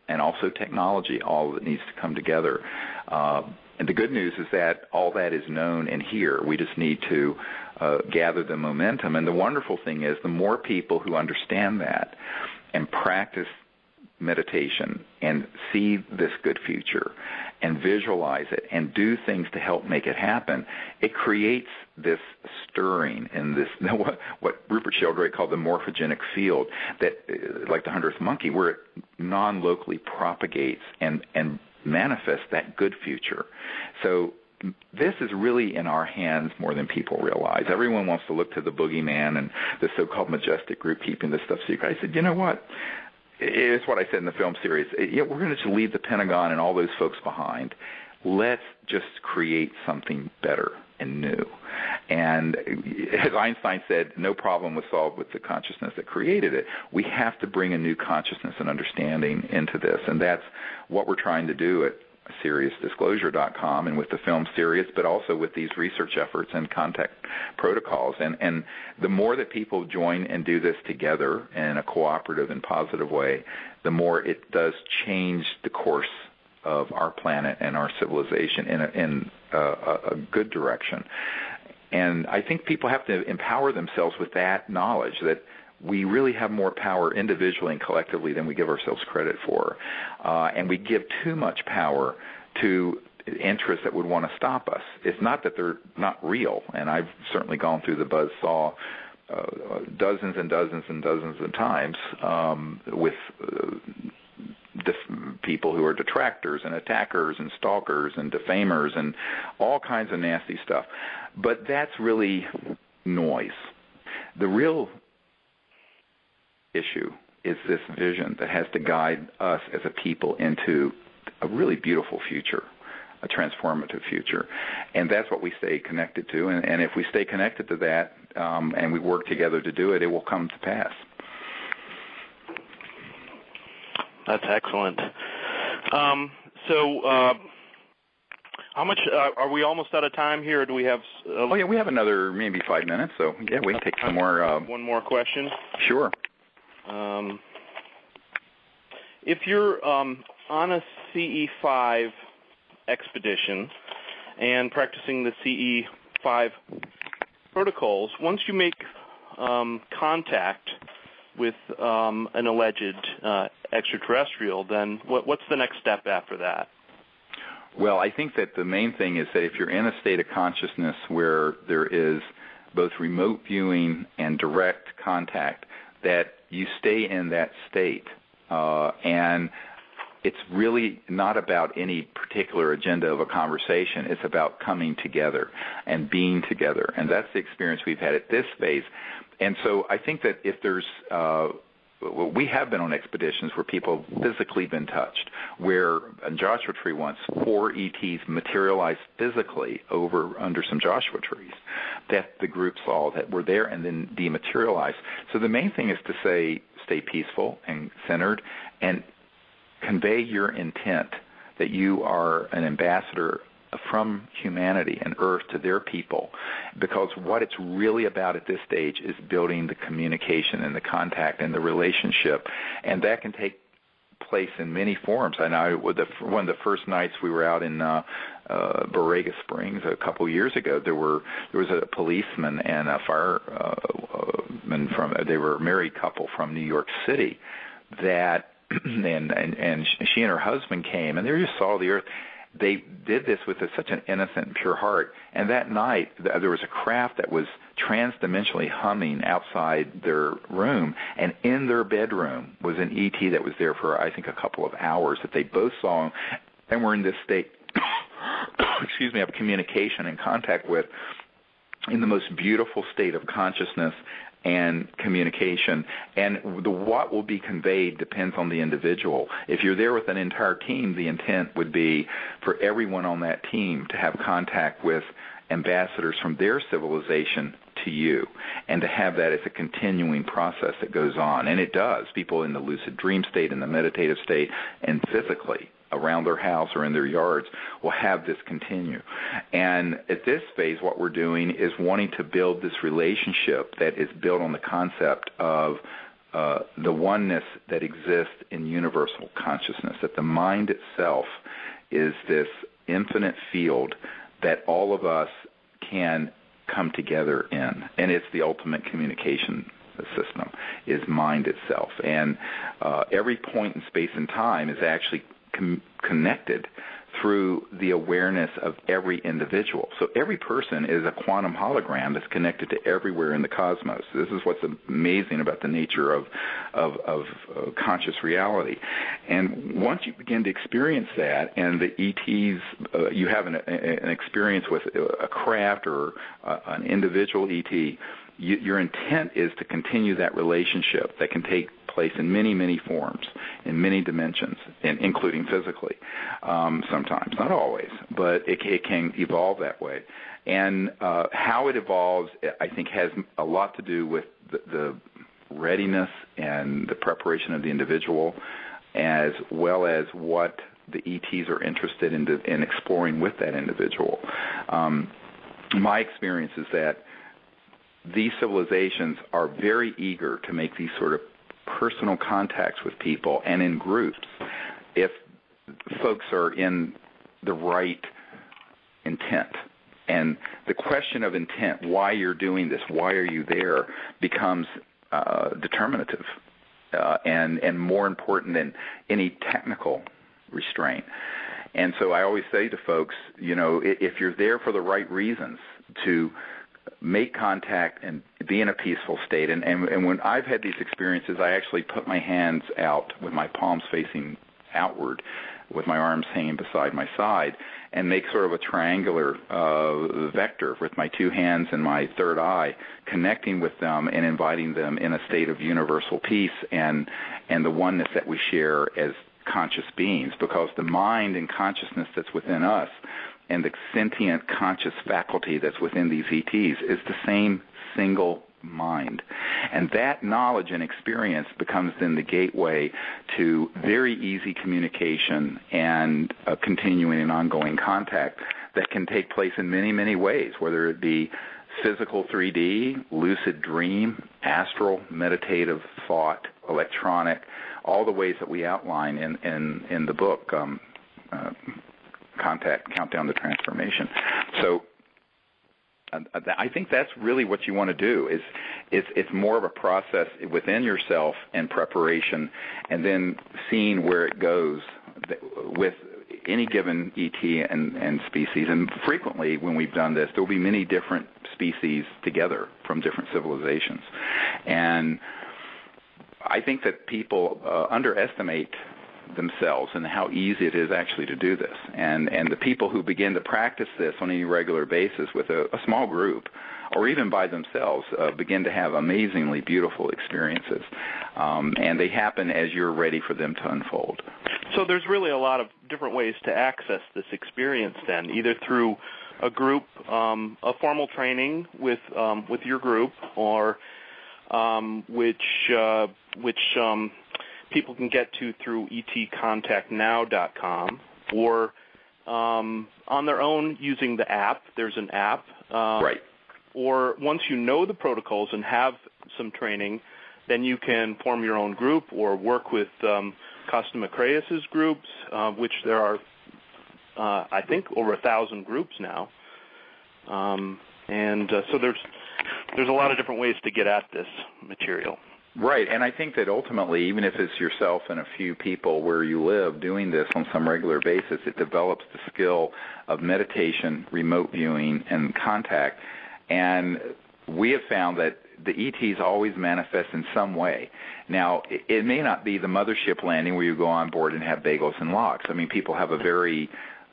and also technology, all that needs to come together. And the good news is that all that is known and here. We just need to gather the momentum. And the wonderful thing is the more people who understand that and practice meditation and see this good future and visualize it and do things to help make it happen, it creates this stirring in this, what Rupert Sheldrake called the morphogenic field, that, like the 100th monkey, where it non-locally propagates and manifests that good future. So this is really in our hands more than people realize. Everyone wants to look to the boogeyman and the so-called majestic group keeping this stuff secret. I said, you know what? It's what I said in the film series. We're going to just leave the Pentagon and all those folks behind. Let's just create something better and new. And as Einstein said, no problem was solved with the consciousness that created it. We have to bring a new consciousness and understanding into this, and that's what we're trying to do at SiriusDisclosure.com and with the film Sirius, but also with these research efforts and contact protocols. And the more that people join and do this together in a cooperative and positive way, the more it does change the course of our planet and our civilization in a good direction. And I think people have to empower themselves with that knowledge that we really have more power individually and collectively than we give ourselves credit for. And we give too much power to interests that would want to stop us. It's not that they're not real, and I've certainly gone through the buzzsaw dozens and dozens and dozens of times with people who are detractors and attackers and stalkers and defamers and all kinds of nasty stuff. But that's really noise. The real issue is this vision that has to guide us as a people into a really beautiful future, a transformative future. And that's what we stay connected to. And if we stay connected to that and we work together to do it, it will come to pass. That's excellent. How much are we almost out of time here, or do we have? We have another maybe 5 minutes. So yeah, we can take some more. One more question. Sure. If you're on a CE5 expedition and practicing the CE5 protocols, once you make contact with an alleged extraterrestrial, then what's the next step after that? Well, I think that the main thing is that if you're in a state of consciousness where there is both remote viewing and direct contact, that you stay in that state. And it's really not about any particular agenda of a conversation. It's about coming together and being together. And that's the experience we've had at this phase. And so I think that if there's we have been on expeditions where people have physically been touched, where in Joshua Tree once 4 ETs materialized physically under some Joshua trees that the group saw that were there and then dematerialized. So the main thing is to stay peaceful and centered and convey your intent that you are an ambassador from humanity and Earth to their people, because what it's really about at this stage is building the communication and the contact and the relationship, and that can take place in many forms. I know one of the first nights we were out in Borrega Springs a couple years ago, there was a policeman and a fireman they were a married couple from New York City that and she and her husband came and they just saw the Earth. They did this with such an innocent and pure heart. And that night, there was a craft that was transdimensionally humming outside their room. And in their bedroom was an ET that was there for, I think, a couple of hours that they both saw and were in this state, of communication and contact with in the most beautiful state of consciousness and communication. And what will be conveyed depends on the individual. If you're there with an entire team, the intent would be for everyone on that team to have contact with ambassadors from their civilization to you, and to have that as a continuing process that goes on. And it does. People in the lucid dream state, in the meditative state, and physically around their house or in their yards will have this continue. And at this phase, what we're doing is wanting to build this relationship that is built on the concept of the oneness that exists in universal consciousness, that the mind itself is this infinite field that all of us can come together in, and it's the ultimate communication system, is mind itself. And every point in space and time is actually connected through the awareness of every individual. So every person is a quantum hologram that's connected to everywhere in the cosmos. This is what's amazing about the nature of conscious reality. And once you begin to experience that, and the ETs, you have an experience with a craft or an individual ET, your intent is to continue that relationship that can take place in many, many forms, in many dimensions, including physically, sometimes, not always, but it can evolve that way. And how it evolves, I think, has a lot to do with the readiness and the preparation of the individual, as well as what the ETs are interested in exploring with that individual. My experience is that these civilizations are very eager to make these sort of personal contacts with people and in groups if folks are in the right intent. And the question of intent, why you're doing this, why are you there, becomes determinative and more important than any technical restraint. And so I always say to folks, if you're there for the right reasons, to make contact and be in a peaceful state. And when I've had these experiences, I actually put my hands out with my palms facing outward, with my arms hanging beside my side, and make sort of a triangular vector with my two hands and my third eye, connecting with them and inviting them in a state of universal peace and the oneness that we share as conscious beings, because the mind and consciousness that's within us and the sentient conscious faculty that's within these ETs is the same single mind. And that knowledge and experience becomes then the gateway to very easy communication and continuing and ongoing contact that can take place in many, many ways, whether it be physical 3D, lucid dream, astral, meditative thought, electronic, all the ways that we outline in the book, Contact, Countdown to Transformation. So I think that's really what you want to do. It's more of a process within yourself and preparation, and then seeing where it goes with any given ET and species. And frequently, when we've done this, there will be many different species together from different civilizations. And I think that people underestimate themselves and how easy it is actually to do this. And the people who begin to practice this on any regular basis with a small group or even by themselves begin to have amazingly beautiful experiences. And they happen as you're ready for them to unfold. So there's really a lot of different ways to access this experience then, either through a group, a formal training with your group, or which people can get to through etcontactnow.com, or on their own using the app. There's an app. Right. Or once you know the protocols and have some training, then you can form your own group or work with Custom Acreus's groups, which there are, I think, over 1,000 groups now. So there's a lot of different ways to get at this material. Right, and I think that ultimately, even if it's yourself and a few people where you live doing this on some regular basis, it develops the skill of meditation, remote viewing, and contact. And we have found that the ETs always manifest in some way. Now, it may not be the mothership landing where you go on board and have bagels and lox. I mean, people have a very,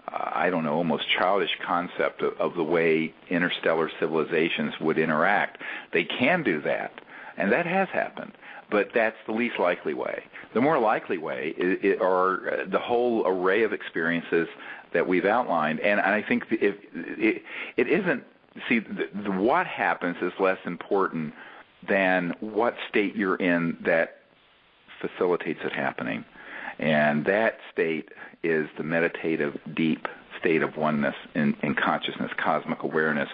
almost childish concept of the way interstellar civilizations would interact. They can do that. And that has happened, but that's the least likely way. The more likely way are the whole array of experiences that we've outlined. And I think it isn't, see, the what happens is less important than what state you're in that facilitates it happening. And that state is the meditative, deep state of oneness in consciousness, cosmic awareness.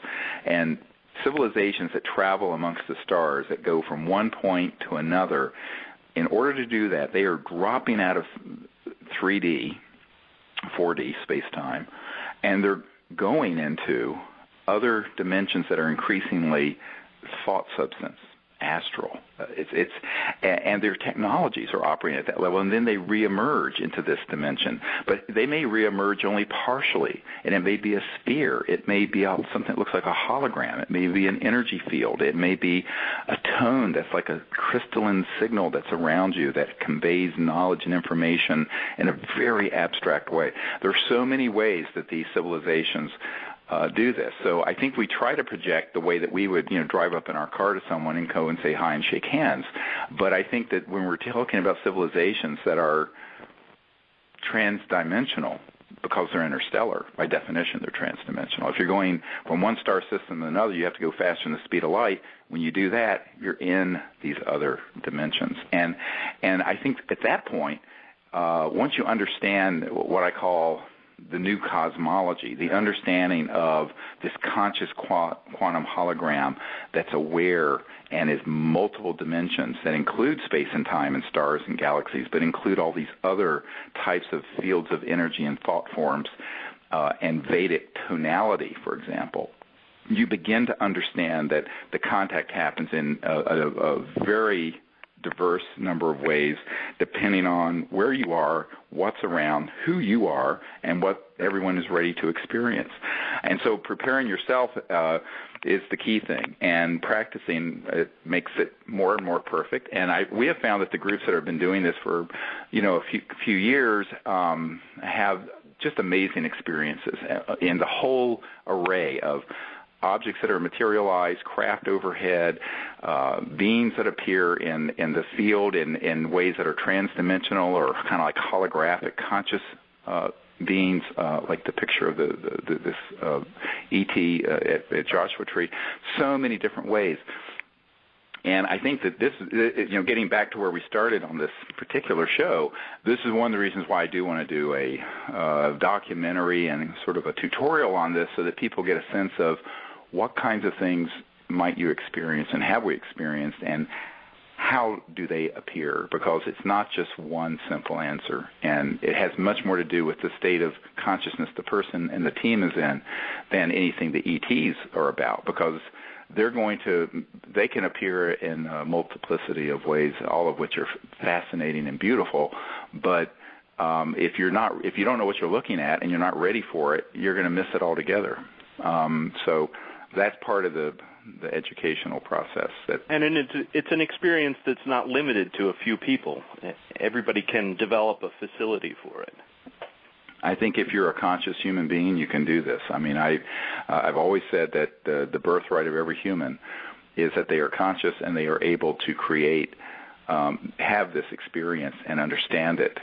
And civilizations that travel amongst the stars, that go from one point to another, in order to do that, they are dropping out of 3D 4D space-time, and they're going into other dimensions that are increasingly thought substance, astral. And their technologies are operating at that level, and then they reemerge into this dimension. But they may reemerge only partially, and it may be a sphere. It may be something that looks like a hologram. It may be an energy field. It may be a tone that's like a crystalline signal that's around you that conveys knowledge and information in a very abstract way. There are so many ways that these civilizations do this. So I think we try to project the way that we would, drive up in our car to someone and go and say hi and shake hands. But I think that when we're talking about civilizations that are transdimensional, because they're interstellar, by definition they're transdimensional. If you're going from one star system to another, you have to go faster than the speed of light. When you do that, you're in these other dimensions. And I think at that point, once you understand what I call the new cosmology, the understanding of this conscious quantum hologram that's aware and is multiple dimensions that include space and time and stars and galaxies, but include all these other types of fields of energy and thought forms, and Vedic tonality, for example, you begin to understand that the contact happens in a very diverse number of ways, depending on where you are, what's around, who you are, and what everyone is ready to experience. And so preparing yourself is the key thing, and practicing it makes it more and more perfect. And we have found that the groups that have been doing this for a few years have just amazing experiences in the whole array of objects that are materialized, craft overhead, beings that appear in the field in ways that are transdimensional or kind of like holographic conscious beings, like the picture of this E.T. At Joshua Tree. So many different ways. And I think that this, getting back to where we started on this particular show, this is one of the reasons why I do want to do a documentary and sort of a tutorial on this, so that people get a sense of what kinds of things might you experience and have we experienced, and how do they appear? Because it's not just one simple answer, and it has much more to do with the state of consciousness the person and the team is in than anything the ETs are about, because they can appear in a multiplicity of ways, all of which are fascinating and beautiful, but if you don't know what you're looking at and you're not ready for it, you're going to miss it altogether. So that's part of the educational process. And it's an experience that's not limited to a few people. Everybody can develop a facility for it. I think if you're a conscious human being, you can do this. I mean, I've always said that the birthright of every human is that they are conscious and they are able to create, have this experience and understand it.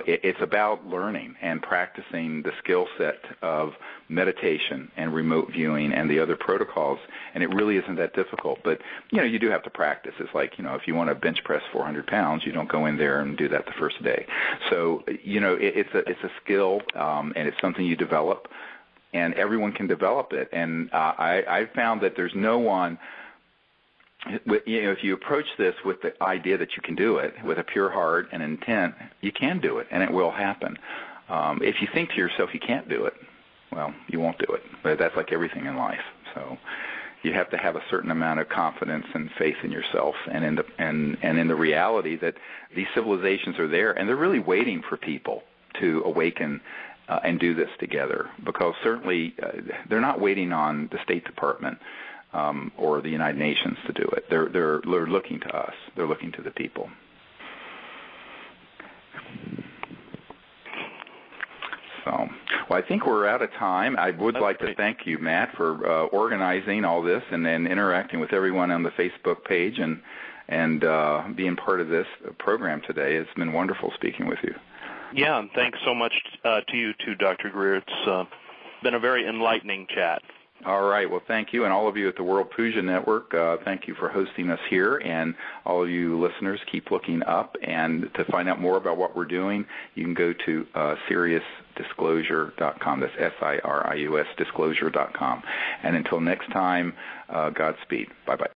It's about learning and practicing the skill set of meditation and remote viewing and the other protocols, and it really isn't that difficult. But, you do have to practice. It's like, if you want to bench press 400 pounds, you don't go in there and do that the first day. So, it's a skill, and it's something you develop, and everyone can develop it. And I found that there's no one... if you approach this with the idea that you can do it, with a pure heart and intent, you can do it, and it will happen. If you think to yourself you can't do it, well, you won't do it. But that's like everything in life. So you have to have a certain amount of confidence and faith in yourself and in the reality that these civilizations are there, and they're really waiting for people to awaken and do this together. Because certainly they're not waiting on the State Department or the United Nations to do it. They're looking to us. They're looking to the people. So, well, I think we're out of time. I would like to thank you, Matt, for organizing all this and then interacting with everyone on the Facebook page and being part of this program today. It's been wonderful speaking with you. Yeah, and thanks so much to you too, Dr. Greer. It's been a very enlightening chat. All right. Well, thank you. And all of you at the World Puja Network, thank you for hosting us here. And all of you listeners, keep looking up. And to find out more about what we're doing, you can go to SiriusDisclosure.com. That's SIRIUS Disclosure.com. And until next time, Godspeed. Bye-bye.